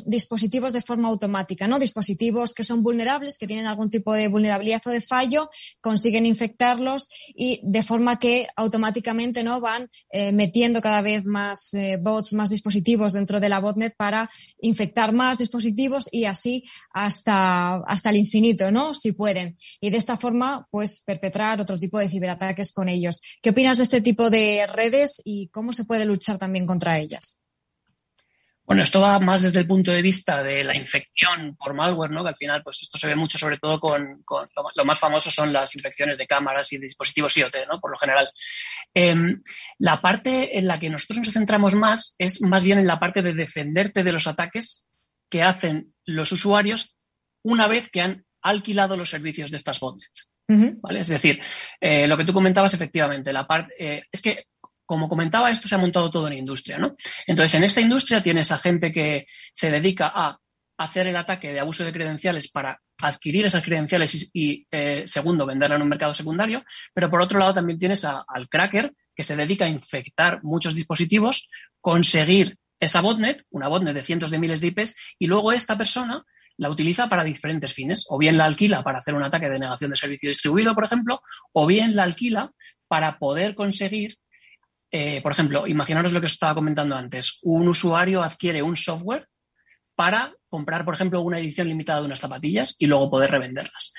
dispositivos de forma automática, ¿no? Dispositivos que son vulnerables, que tienen algún tipo de vulnerabilidad o de fallo, consiguen infectarlos y de forma que automáticamente, ¿no? Van metiendo cada vez más bots, más dispositivos dentro de la botnet para infectar más dispositivos y así hasta el infinito, ¿no? Si pueden. Y de esta forma, pues, perpetrar otro tipo de ciberataques con ellos. ¿Qué opinas de este tipo de redes y cómo se puede luchar también contra ellas? Bueno, esto va más desde el punto de vista de la infección por malware, ¿no? Que al final, pues esto se ve mucho, sobre todo con lo más famoso son las infecciones de cámaras y de dispositivos IoT, ¿no? Por lo general. La parte en la que nosotros nos centramos más es más bien en la parte de defenderte de los ataques que hacen los usuarios una vez que han alquilado los servicios de estas botnets. ¿Vale? Es decir, lo que tú comentabas efectivamente, es que como comentaba, esto se ha montado todo en industria, ¿no? Entonces, en esta industria tienes a gente que se dedica a hacer el ataque de abuso de credenciales para adquirir esas credenciales y segundo, venderla en un mercado secundario, pero por otro lado también tienes al cracker que se dedica a infectar muchos dispositivos, conseguir esa botnet, una botnet de cientos de miles de IPs, y luego esta persona la utiliza para diferentes fines. O bien la alquila para hacer un ataque de denegación de servicio distribuido, por ejemplo, o bien la alquila para poder conseguir, por ejemplo, imaginaros lo que os estaba comentando antes. Un usuario adquiere un software para comprar, por ejemplo, una edición limitada de unas zapatillas y luego poder revenderlas.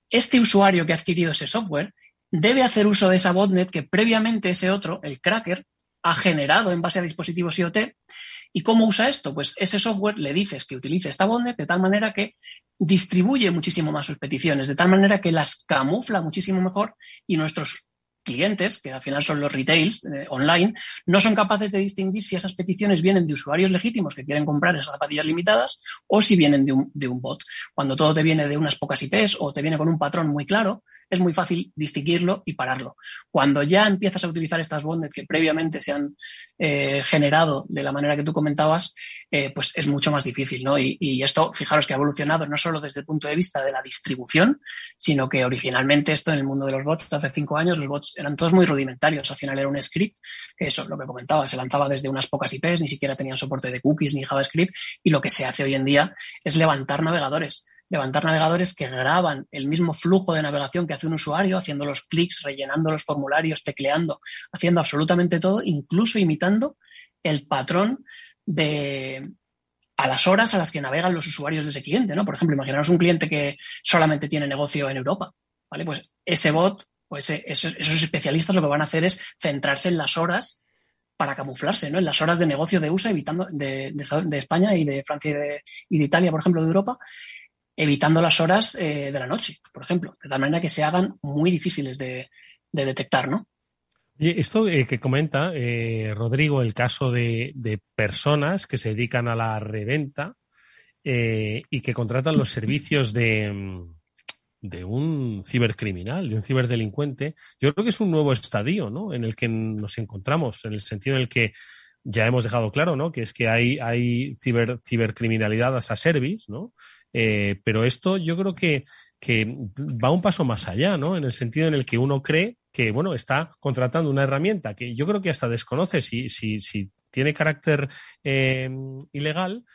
Este usuario que ha adquirido ese software debe hacer uso de esa botnet que previamente ese otro, el cracker, ha generado en base a dispositivos IoT. ¿Y cómo usa esto? Pues ese software le dices que utilice esta botnet de tal manera que distribuye muchísimo más sus peticiones, de tal manera que las camufla muchísimo mejor y nuestros clientes, que al final son los retails online, no son capaces de distinguir si esas peticiones vienen de usuarios legítimos que quieren comprar esas zapatillas limitadas o si vienen de un bot. Cuando todo te viene de unas pocas IPs o te viene con un patrón muy claro, es muy fácil distinguirlo y pararlo. Cuando ya empiezas a utilizar estas botnets que previamente se han generado de la manera que tú comentabas, pues es mucho más difícil, ¿no? Y esto, fijaros que ha evolucionado no solo desde el punto de vista de la distribución, sino que originalmente esto en el mundo de los bots, hace 5 años, los bots eran todos muy rudimentarios. Al final era un script, que eso, lo que comentaba, se lanzaba desde unas pocas IPs, ni siquiera tenían soporte de cookies ni JavaScript, y lo que se hace hoy en día es levantar navegadores que graban el mismo flujo de navegación que hace un usuario, haciendo los clics, rellenando los formularios, tecleando, haciendo absolutamente todo, incluso imitando el patrón a las horas a las que navegan los usuarios de ese cliente, ¿no? Por ejemplo, imaginaos un cliente que solamente tiene negocio en Europa, ¿vale? Pues ese bot, pues esos especialistas lo que van a hacer es centrarse en las horas para camuflarse, ¿no? En las horas de negocio de USA, evitando de España y de Francia y de Italia, por ejemplo, de Europa, evitando las horas de la noche, por ejemplo, de tal manera que se hagan muy difíciles de detectar, ¿no? Y esto que comenta Rodrigo, el caso de personas que se dedican a la reventa y que contratan los servicios de un cibercriminal, de un ciberdelincuente, yo creo que es un nuevo estadio, ¿no? En el que nos encontramos, en el sentido en el que ya hemos dejado claro, ¿no? Que es que hay cibercriminalidad as a service, ¿no? Pero esto yo creo que va un paso más allá, ¿no? En el sentido en el que uno cree que, bueno, está contratando una herramienta que yo creo que hasta desconoce si tiene carácter ilegal,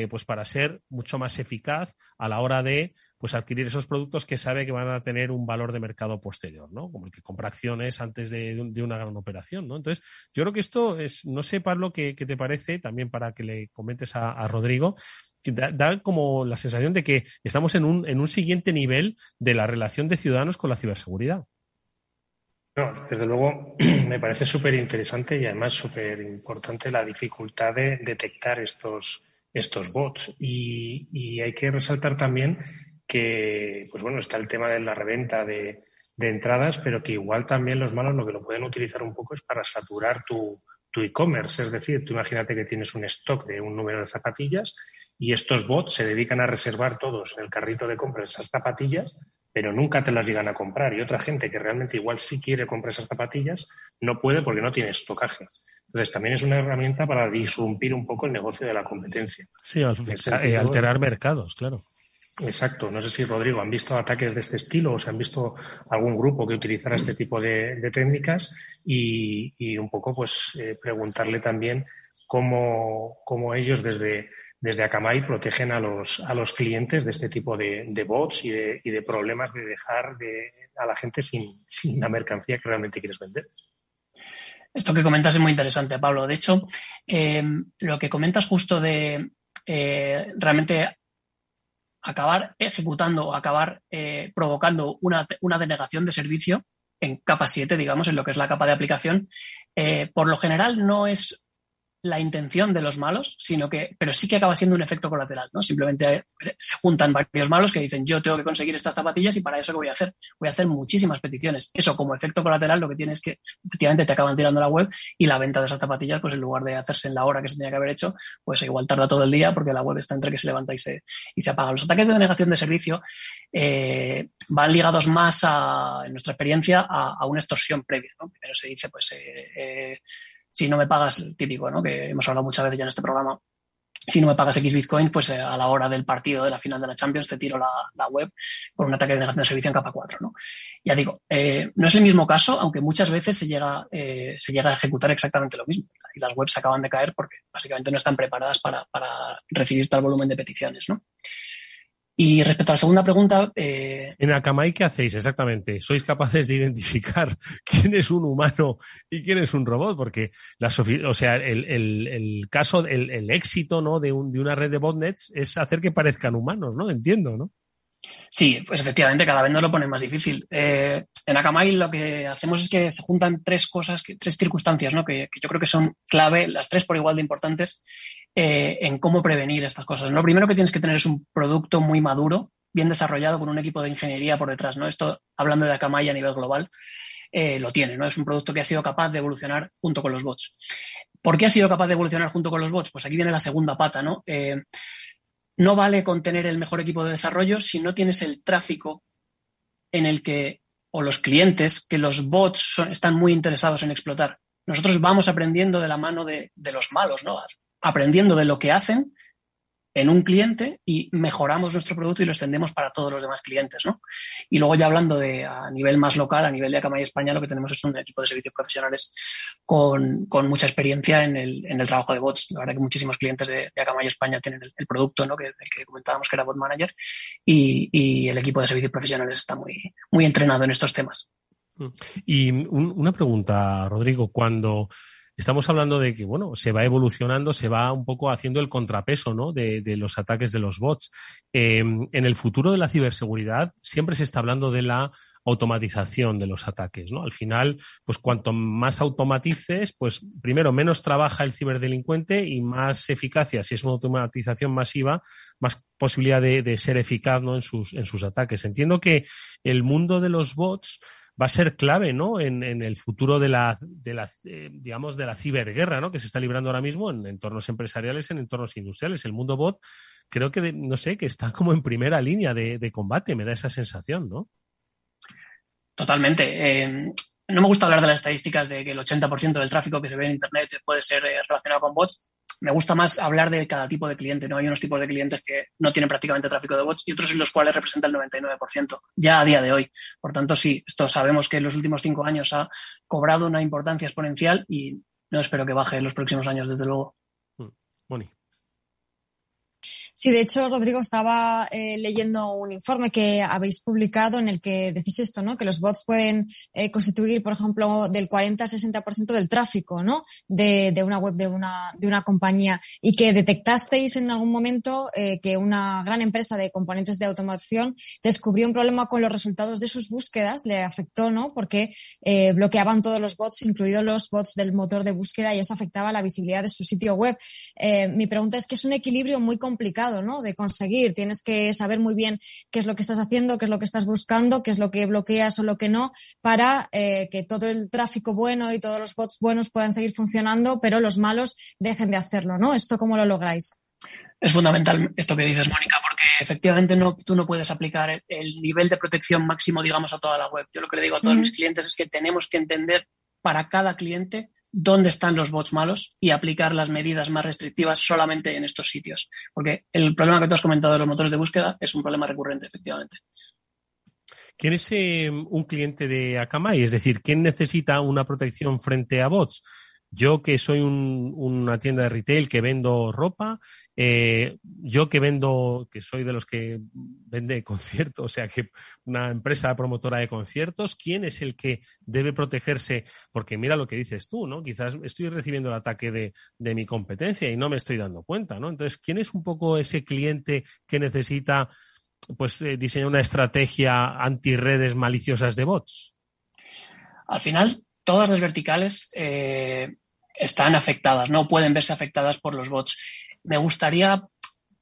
pues para ser mucho más eficaz a la hora de pues adquirir esos productos que sabe que van a tener un valor de mercado posterior, ¿no? Como el que compra acciones antes de una gran operación, ¿no? Entonces, yo creo que esto es, no sé, Pablo, qué te parece, también para que le comentes a Rodrigo, que da como la sensación de que estamos en un siguiente nivel de la relación de ciudadanos con la ciberseguridad. No, desde luego me parece súper interesante y además súper importante la dificultad de detectar estos bots. Y hay que resaltar también que, pues bueno, está el tema de la reventa de entradas, pero que igual también los malos lo que lo pueden utilizar un poco es para saturar tu e-commerce. Es decir, tú imagínate que tienes un stock de un número de zapatillas y estos bots se dedican a reservar todos en el carrito de compra esas zapatillas, pero nunca te las llegan a comprar. Y otra gente que realmente igual sí quiere comprar esas zapatillas no puede porque no tiene estocaje. Entonces, también es una herramienta para disrumpir un poco el negocio de la competencia. Sí, alterar mercados, claro. Exacto. No sé si, Rodrigo, han visto ataques de este estilo o se han visto algún grupo que utilizara este tipo de técnicas y un poco pues preguntarle también cómo ellos desde Akamai protegen a los clientes de este tipo de bots y de problemas de dejar a la gente sin la mercancía que realmente quieres vender. Esto que comentas es muy interesante, Pablo. De hecho, lo que comentas justo de realmente acabar ejecutando o acabar provocando una denegación de servicio en capa 7, digamos, en lo que es la capa de aplicación, por lo general no es la intención de los malos, pero sí que acaba siendo un efecto colateral, ¿no? Simplemente se juntan varios malos que dicen yo tengo que conseguir estas zapatillas y para eso ¿qué voy a hacer? Voy a hacer muchísimas peticiones. Eso como efecto colateral lo que tiene es que efectivamente te acaban tirando la web y la venta de esas zapatillas, pues en lugar de hacerse en la hora que se tenía que haber hecho, pues igual tarda todo el día porque la web está entre que se levanta y se apaga. Los ataques de denegación de servicio van ligados más en nuestra experiencia a una extorsión previa, ¿no? Primero se dice pues si no me pagas, el típico, ¿no? Que hemos hablado muchas veces ya en este programa, si no me pagas X Bitcoin, pues a la hora del partido de la final de la Champions te tiro la web por un ataque de denegación de servicio en capa 4, ¿no? Ya digo, no es el mismo caso, aunque muchas veces se llega a ejecutar exactamente lo mismo. Y las webs acaban de caer porque básicamente no están preparadas para recibir tal volumen de peticiones, ¿no? Y respecto a la segunda pregunta... En Akamai, ¿qué hacéis exactamente? ¿Sois capaces de identificar quién es un humano y quién es un robot? Porque el caso, el éxito, ¿no? de una red de botnets es hacer que parezcan humanos, ¿no? Entiendo, ¿no? Sí, pues efectivamente cada vez nos lo pone más difícil. En Akamai lo que hacemos es que se juntan tres circunstancias, ¿no? que yo creo que son clave, las tres por igual de importantes, en cómo prevenir estas cosas. Lo primero que tienes que tener es un producto muy maduro, bien desarrollado, con un equipo de ingeniería por detrás, ¿no? Esto hablando de Akamai a nivel global. lo tiene, ¿no? Es un producto que ha sido capaz de evolucionar junto con los bots. ¿Por qué ha sido capaz de evolucionar junto con los bots? Pues aquí viene la segunda pata, ¿no? No vale con tener el mejor equipo de desarrollo si no tienes el tráfico en el que, o los clientes, que los bots están muy interesados en explotar. Nosotros vamos aprendiendo de la mano de los malos, ¿no? Aprendiendo de lo que hacen en un cliente y mejoramos nuestro producto y lo extendemos para todos los demás clientes, ¿no? Y luego ya hablando a nivel más local, a nivel de Akamai España, lo que tenemos es un equipo de servicios profesionales con mucha experiencia en el trabajo de bots. La verdad que muchísimos clientes de Akamai España tienen el producto, ¿no? que comentábamos que era Bot Manager y el equipo de servicios profesionales está muy, muy entrenado en estos temas. Y una pregunta, Rodrigo, cuando estamos hablando de que, bueno, se va evolucionando, se va un poco haciendo el contrapeso, ¿no? de los ataques de los bots. En el futuro de la ciberseguridad siempre se está hablando de la automatización de los ataques, ¿no? Al final, pues cuanto más automatices, pues primero menos trabaja el ciberdelincuente y más eficacia. Si es una automatización masiva, más posibilidad de ser eficaz, ¿no? en sus ataques. Entiendo que el mundo de los bots va a ser clave, ¿no? En el futuro de la ciberguerra, ¿no? Que se está librando ahora mismo en entornos empresariales, en entornos industriales. El mundo bot, creo que, no sé, que está como en primera línea de combate, me da esa sensación, ¿no? Totalmente. No me gusta hablar de las estadísticas de que el 80% del tráfico que se ve en Internet puede ser relacionado con bots. Me gusta más hablar de cada tipo de cliente, ¿no? Hay unos tipos de clientes que no tienen prácticamente tráfico de bots y otros en los cuales representa el 99%, ya a día de hoy. Por tanto, sí, esto sabemos que en los últimos 5 años ha cobrado una importancia exponencial y no espero que baje en los próximos años, desde luego. Moni. Sí, de hecho, Rodrigo, estaba leyendo un informe que habéis publicado en el que decís esto, ¿no? Que los bots pueden constituir, por ejemplo, del 40 al 60% del tráfico, ¿no? De una web, de una compañía, y que detectasteis en algún momento que una gran empresa de componentes de automación descubrió un problema con los resultados de sus búsquedas, le afectó, ¿no? Porque bloqueaban todos los bots, incluidos los bots del motor de búsqueda, y eso afectaba la visibilidad de su sitio web. Mi pregunta es que es un equilibrio muy complicado, ¿no? De conseguir. Tienes que saber muy bien qué es lo que estás haciendo, qué es lo que estás buscando, qué es lo que bloqueas o lo que no, para que todo el tráfico bueno y todos los bots buenos puedan seguir funcionando, pero los malos dejen de hacerlo, ¿no? ¿Esto cómo lo lográis? Es fundamental esto que dices, Mónica, porque efectivamente tú no puedes aplicar el nivel de protección máximo, digamos, a toda la web. Yo lo que le digo a todos mis clientes es que tenemos que entender para cada cliente dónde están los bots malos y aplicar las medidas más restrictivas solamente en estos sitios. Porque el problema que tú has comentado de los motores de búsqueda es un problema recurrente, efectivamente. ¿Quién es un cliente de Akamai? Es decir, ¿quién necesita una protección frente a bots? Yo, que soy una tienda de retail que vendo ropa, yo que soy de los que vende conciertos, o sea, que una empresa promotora de conciertos, ¿quién es el que debe protegerse? Porque mira lo que dices tú, ¿no? Quizás estoy recibiendo el ataque de mi competencia y no me estoy dando cuenta, ¿no? Entonces, ¿quién es un poco ese cliente que necesita, pues, diseñar una estrategia antirredes maliciosas de bots? Al final, todas las verticales están afectadas, ¿no? Pueden verse afectadas por los bots. Me gustaría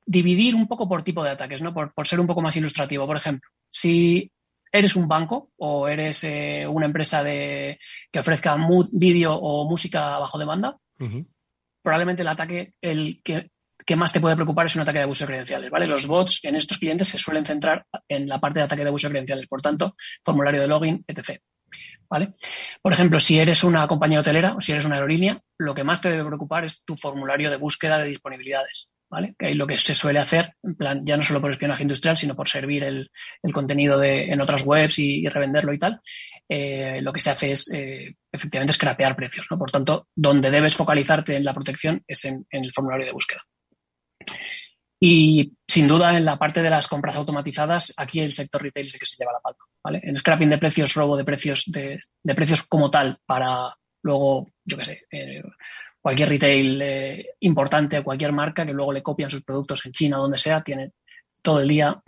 dividir un poco por tipo de ataques, ¿no? Por ser un poco más ilustrativo. Por ejemplo, si eres un banco o eres una empresa que ofrezca vídeo o música bajo demanda, probablemente el ataque, que más te puede preocupar, es un ataque de abuso de credenciales, ¿vale? Los bots en estos clientes se suelen centrar en la parte de ataque de abuso de credenciales, por tanto, formulario de login, etc., ¿vale? Por ejemplo, si eres una compañía hotelera o si eres una aerolínea, lo que más te debe preocupar es tu formulario de búsqueda de disponibilidades, ¿vale? Que ahí lo que se suele hacer, en plan, ya no solo por espionaje industrial, sino por servir el contenido en otras webs y revenderlo y tal, lo que se hace es efectivamente scrapear precios, ¿no? Por tanto, donde debes focalizarte en la protección es en el formulario de búsqueda. Y sin duda, en la parte de las compras automatizadas, aquí el sector retail es el que se lleva la palma, ¿vale? En scrapping de precios, robo de precios, de precios como tal, para luego, yo qué sé, cualquier retail importante, cualquier marca que luego le copian sus productos en China o donde sea, tienen todo el día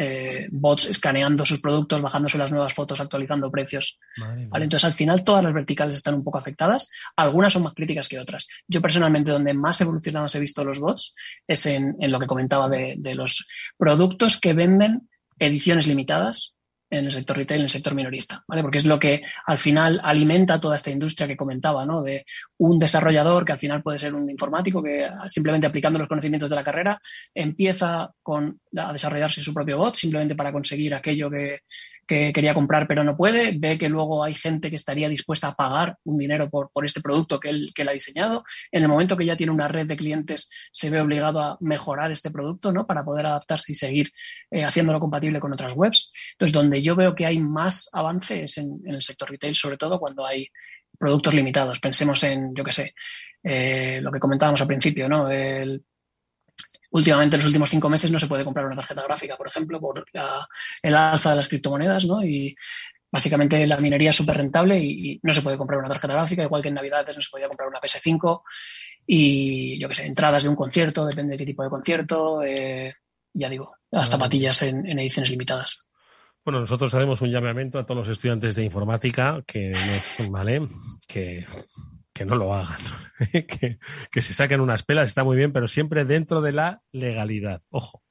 bots escaneando sus productos, bajándose las nuevas fotos, actualizando precios. ¿Vale? Entonces, al final, todas las verticales están un poco afectadas. Algunas son más críticas que otras. Yo, personalmente, donde más evolucionados he visto los bots es en lo que comentaba de los productos que venden ediciones limitadas en el sector retail, en el sector minorista, ¿vale? Porque es lo que al final alimenta toda esta industria que comentaba, ¿no? De un desarrollador que al final puede ser un informático que simplemente aplicando los conocimientos de la carrera empieza a desarrollarse su propio bot simplemente para conseguir aquello que quería comprar pero no puede, ve que luego hay gente que estaría dispuesta a pagar un dinero por este producto que él ha diseñado. En el momento que ya tiene una red de clientes se ve obligado a mejorar este producto, ¿no? Para poder adaptarse y seguir haciéndolo compatible con otras webs. Entonces, donde yo veo que hay más avance es en el sector retail, sobre todo cuando hay productos limitados. Pensemos en, yo qué sé, lo que comentábamos al principio, ¿no? Últimamente, en los últimos 5 meses, no se puede comprar una tarjeta gráfica, por ejemplo, por el alza de las criptomonedas, ¿no? Y básicamente la minería es súper rentable y no se puede comprar una tarjeta gráfica, igual que en Navidades no se podía comprar una PS5 y, yo qué sé, entradas de un concierto, depende de qué tipo de concierto, ya digo, las zapatillas en ediciones limitadas. Bueno, nosotros haremos un llamamiento a todos los estudiantes de informática que no lo hagan, que se saquen unas pelas, está muy bien, pero siempre dentro de la legalidad. Ojo,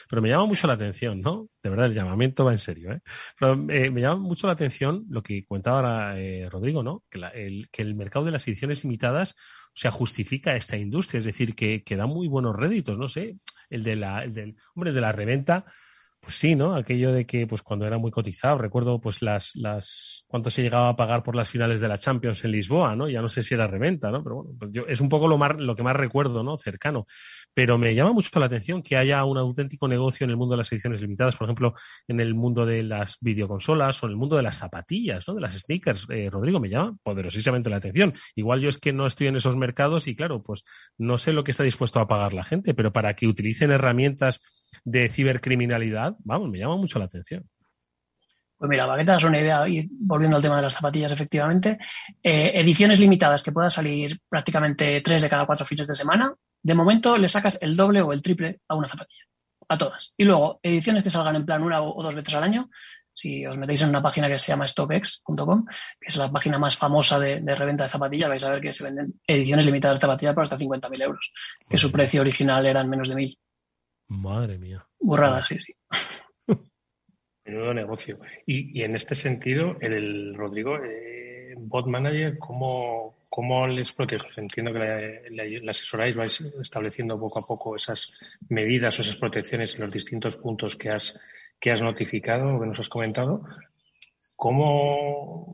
Pero me llama mucho la atención, ¿no? De verdad, el llamamiento va en serio, Pero me llama mucho la atención lo que comentaba ahora Rodrigo, ¿no? Que el mercado de las ediciones limitadas, o sea, justifica esta industria, es decir, que da muy buenos réditos, no sé, el de la reventa. Pues sí, ¿no? Aquello de que, pues cuando era muy cotizado, recuerdo, pues cuánto se llegaba a pagar por las finales de la Champions en Lisboa, ¿no? Ya no sé si era reventa, ¿no? Pero bueno, pues es un poco lo que más recuerdo, ¿no? Cercano. Pero me llama mucho la atención que haya un auténtico negocio en el mundo de las ediciones limitadas, por ejemplo, en el mundo de las videoconsolas o en el mundo de las zapatillas, ¿no? De las sneakers. Rodrigo, me llama poderosísimamente la atención. Igual yo es que no estoy en esos mercados y claro, pues no sé lo que está dispuesto a pagar la gente, pero para que utilicen herramientas de cibercriminalidad, vamos, me llama mucho la atención. Pues mira, para que te das una idea, y volviendo al tema de las zapatillas, efectivamente, ediciones limitadas que puedan salir prácticamente 3 de cada 4 fines de semana, de momento le sacas el doble o el triple a una zapatilla, a todas. Y luego, ediciones que salgan en plan 1 o 2 veces al año, si os metéis en una página que se llama StockX.com, que es la página más famosa de reventa de zapatillas, vais a ver que se venden ediciones limitadas de zapatillas por hasta 50.000 euros, que su precio original eran menos de 1.000. Madre mía. Burrada, sí. Menudo negocio. Y en este sentido, Rodrigo, Bot Manager, ¿cómo les protege? Entiendo que le asesoráis, vais estableciendo poco a poco esas medidas o esas protecciones en los distintos puntos que has notificado o que nos has comentado. ¿Cómo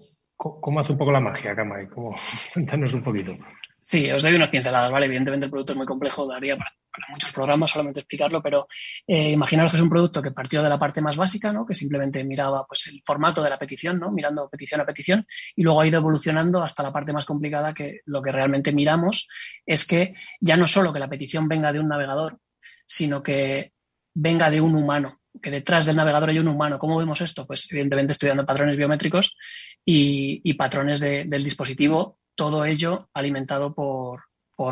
hace un poco la magia, Kamai? Cuéntanos un poquito. Sí, os doy unas pinceladas, ¿vale? Evidentemente el producto es muy complejo, daría para muchos programas solamente explicarlo, pero imaginaros que es un producto que partió de la parte más básica, ¿no? Que simplemente miraba pues el formato de la petición, ¿no? Mirando petición a petición, y luego ha ido evolucionando hasta la parte más complicada, que lo que realmente miramos es que ya no solo que la petición venga de un navegador, sino que venga de un humano, que detrás del navegador hay un humano. ¿Cómo vemos esto? Pues evidentemente estudiando patrones biométricos y patrones del dispositivo, todo ello alimentado por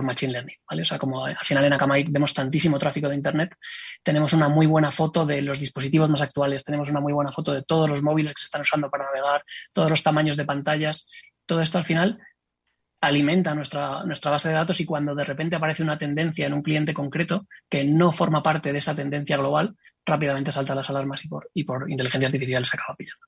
Machine Learning, ¿vale? O sea, como al final en Akamai vemos tantísimo tráfico de Internet, tenemos una muy buena foto de los dispositivos más actuales, tenemos una muy buena foto de todos los móviles que se están usando para navegar, todos los tamaños de pantallas. Todo esto al final alimenta nuestra base de datos, y cuando de repente aparece una tendencia en un cliente concreto que no forma parte de esa tendencia global, rápidamente saltan las alarmas y por inteligencia artificial se acaba pillando.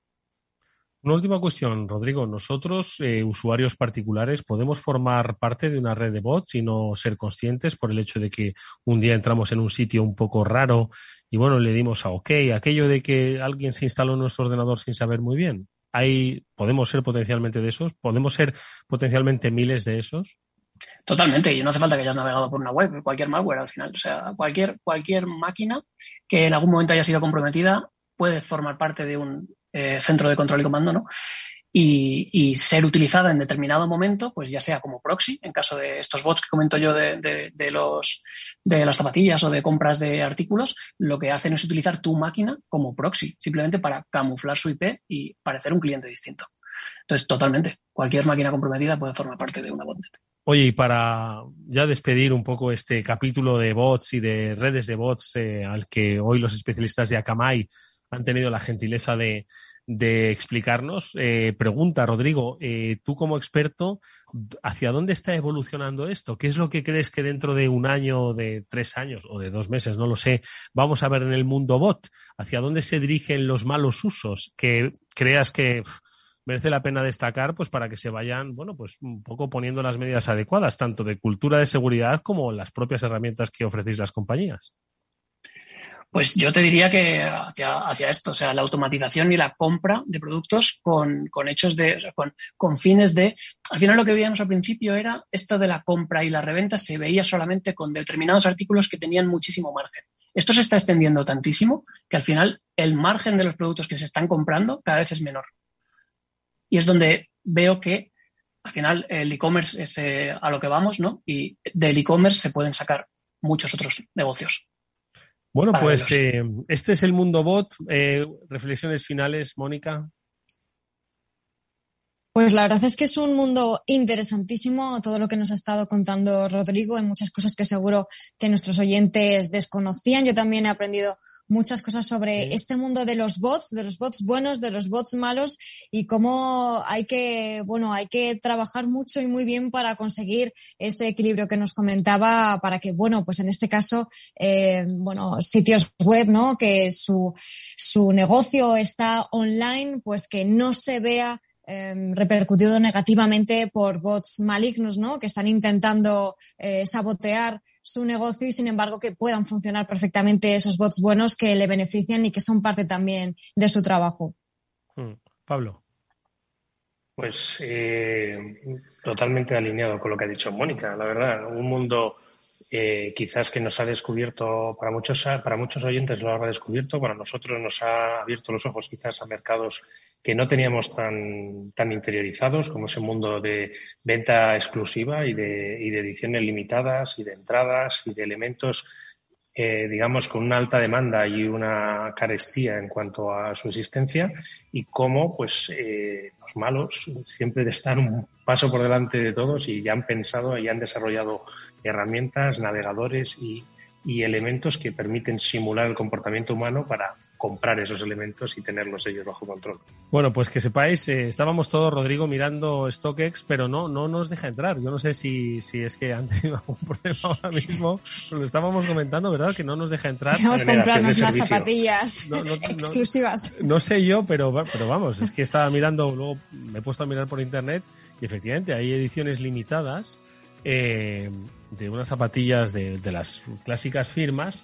Una última cuestión, Rodrigo. Nosotros, usuarios particulares, ¿podemos formar parte de una red de bots y no ser conscientes por el hecho de que un día entramos en un sitio un poco raro y, bueno, le dimos a OK, aquello de que alguien se instaló en nuestro ordenador sin saber muy bien? ¿Podemos ser potencialmente de esos? ¿Podemos ser potencialmente miles de esos? Totalmente, y no hace falta que hayas navegado por una web, cualquier malware al final. O sea, cualquier máquina que en algún momento haya sido comprometida puede formar parte de un centro de control y comando, ¿no? Y ser utilizada en determinado momento, pues ya sea como proxy, en caso de estos bots que comento yo de las zapatillas o de compras de artículos, lo que hacen es utilizar tu máquina como proxy, simplemente para camuflar su IP y parecer un cliente distinto. Entonces, totalmente, cualquier máquina comprometida puede formar parte de una botnet. Oye, y para ya despedir un poco este capítulo de bots y de redes de bots al que hoy los especialistas de Akamai han tenido la gentileza de de explicarnos. Pregunta, Rodrigo, tú como experto, ¿hacia dónde está evolucionando esto? ¿Qué es lo que crees que dentro de 1 año, de 3 años o de 2 meses, no lo sé, vamos a ver en el mundo bot? ¿Hacia dónde se dirigen los malos usos que creas que merece la pena destacar, pues para que se vayan, bueno, pues un poco poniendo las medidas adecuadas, tanto de cultura de seguridad como las propias herramientas que ofrecéis las compañías? Pues yo te diría que hacia esto, o sea, la automatización y la compra de productos con hechos de, o sea, con fines de. Al final lo que veíamos al principio era esto de la compra y la reventa se veía solamente con determinados artículos que tenían muchísimo margen. Esto se está extendiendo tantísimo que al final el margen de los productos que se están comprando cada vez es menor. Y es donde veo que al final el e-commerce es a lo que vamos, ¿no? Y del e-commerce se pueden sacar muchos otros negocios. Bueno, pues este es el mundo bot. Reflexiones finales, Mónica. Pues la verdad es que es un mundo interesantísimo, todo lo que nos ha estado contando Rodrigo, hay muchas cosas que seguro que nuestros oyentes desconocían. Yo también he aprendido muchas cosas sobre este mundo de los bots buenos, de los bots malos y cómo hay que trabajar mucho y muy bien para conseguir ese equilibrio que nos comentaba para que, bueno, pues en este caso, sitios web, ¿no? Que su negocio está online, pues que no se vea repercutido negativamente por bots malignos, ¿no? Que están intentando sabotear su negocio y, sin embargo, que puedan funcionar perfectamente esos bots buenos que le benefician y que son parte también de su trabajo. Pablo. Pues totalmente alineado con lo que ha dicho Mónica, la verdad. Un mundo quizás que nos ha descubierto, para muchos oyentes lo habrá descubierto, para nosotros nos ha abierto los ojos quizás a mercados que no teníamos tan interiorizados, como ese mundo de venta exclusiva y de ediciones limitadas y de entradas y de elementos, digamos, con una alta demanda y una carestía en cuanto a su existencia, y cómo pues los malos siempre están un paso por delante de todos y ya han pensado y han desarrollado herramientas, navegadores y elementos que permiten simular el comportamiento humano para comprar esos elementos y tenerlos ellos bajo control. Bueno, pues que sepáis, estábamos todos, Rodrigo, mirando StockX, pero no nos deja entrar. Yo no sé si es que han tenido algún problema ahora mismo, pero lo estábamos comentando, ¿verdad? Que no nos deja entrar. Queremos comprarnos las zapatillas exclusivas. No sé yo, pero vamos, es que estaba mirando, luego me he puesto a mirar por internet y efectivamente hay ediciones limitadas de unas zapatillas de las clásicas firmas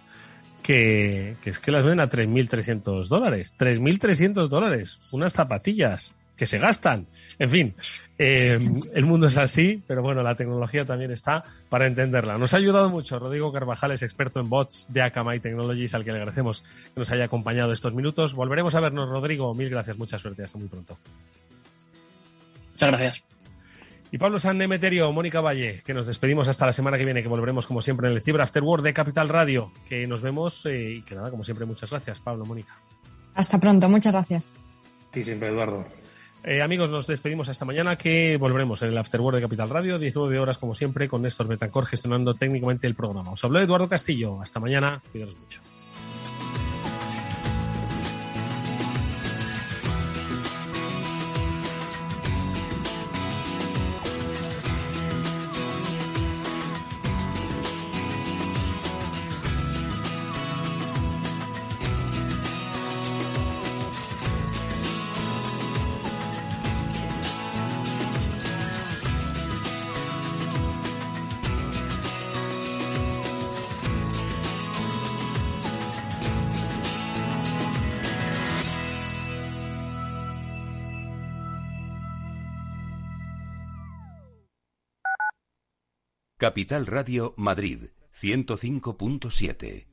que es que las venden a $3.300. $3.300, unas zapatillas que se gastan. En fin, el mundo es así, pero bueno, la tecnología también está para entenderla. Nos ha ayudado mucho Rodrigo Carvajales, experto en bots de Akamai Technologies, al que le agradecemos que nos haya acompañado estos minutos. Volveremos a vernos, Rodrigo. Mil gracias, mucha suerte. Hasta muy pronto. Muchas gracias. Y Pablo San Emeterio, Mónica Valle, que nos despedimos hasta la semana que viene, que volveremos como siempre en el Cyber After Work de Capital Radio, que nos vemos y que nada, como siempre, muchas gracias, Pablo, Mónica. Hasta pronto, muchas gracias. Sí, siempre, Eduardo. Amigos, nos despedimos hasta mañana, que volveremos en el After Work de Capital Radio, 19 horas como siempre, con Néstor Betancor gestionando técnicamente el programa. Os habló Eduardo Castillo. Hasta mañana, cuidaros mucho. Capital Radio Madrid 105.7.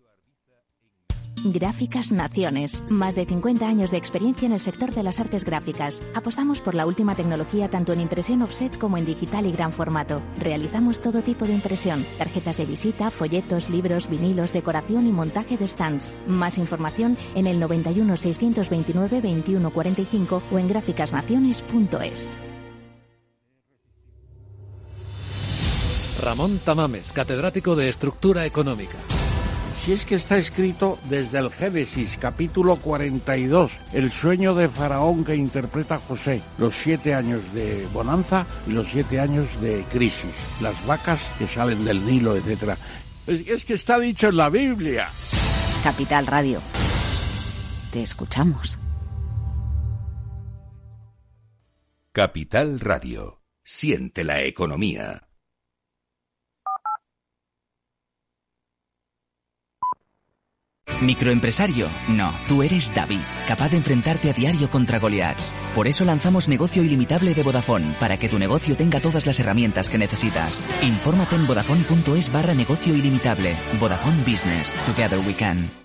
Gráficas Naciones. Más de 50 años de experiencia en el sector de las artes gráficas. Apostamos por la última tecnología tanto en impresión offset como en digital y gran formato. Realizamos todo tipo de impresión. Tarjetas de visita, folletos, libros, vinilos, decoración y montaje de stands. Más información en el 91 629 21 45 o en gráficasnaciones.es. Ramón Tamames, catedrático de Estructura Económica. Si es que está escrito desde el Génesis, capítulo 42, el sueño de Faraón que interpreta José, los 7 años de bonanza y los 7 años de crisis, las vacas que salen del Nilo, etcétera. Es que está dicho en la Biblia. Capital Radio. Te escuchamos. Capital Radio. Siente la economía. ¿Microempresario? No, tú eres David, capaz de enfrentarte a diario contra Goliaths. Por eso lanzamos Negocio Ilimitable de Vodafone, para que tu negocio tenga todas las herramientas que necesitas. Infórmate en vodafone.es/negocio ilimitable. Vodafone Business. Together we can.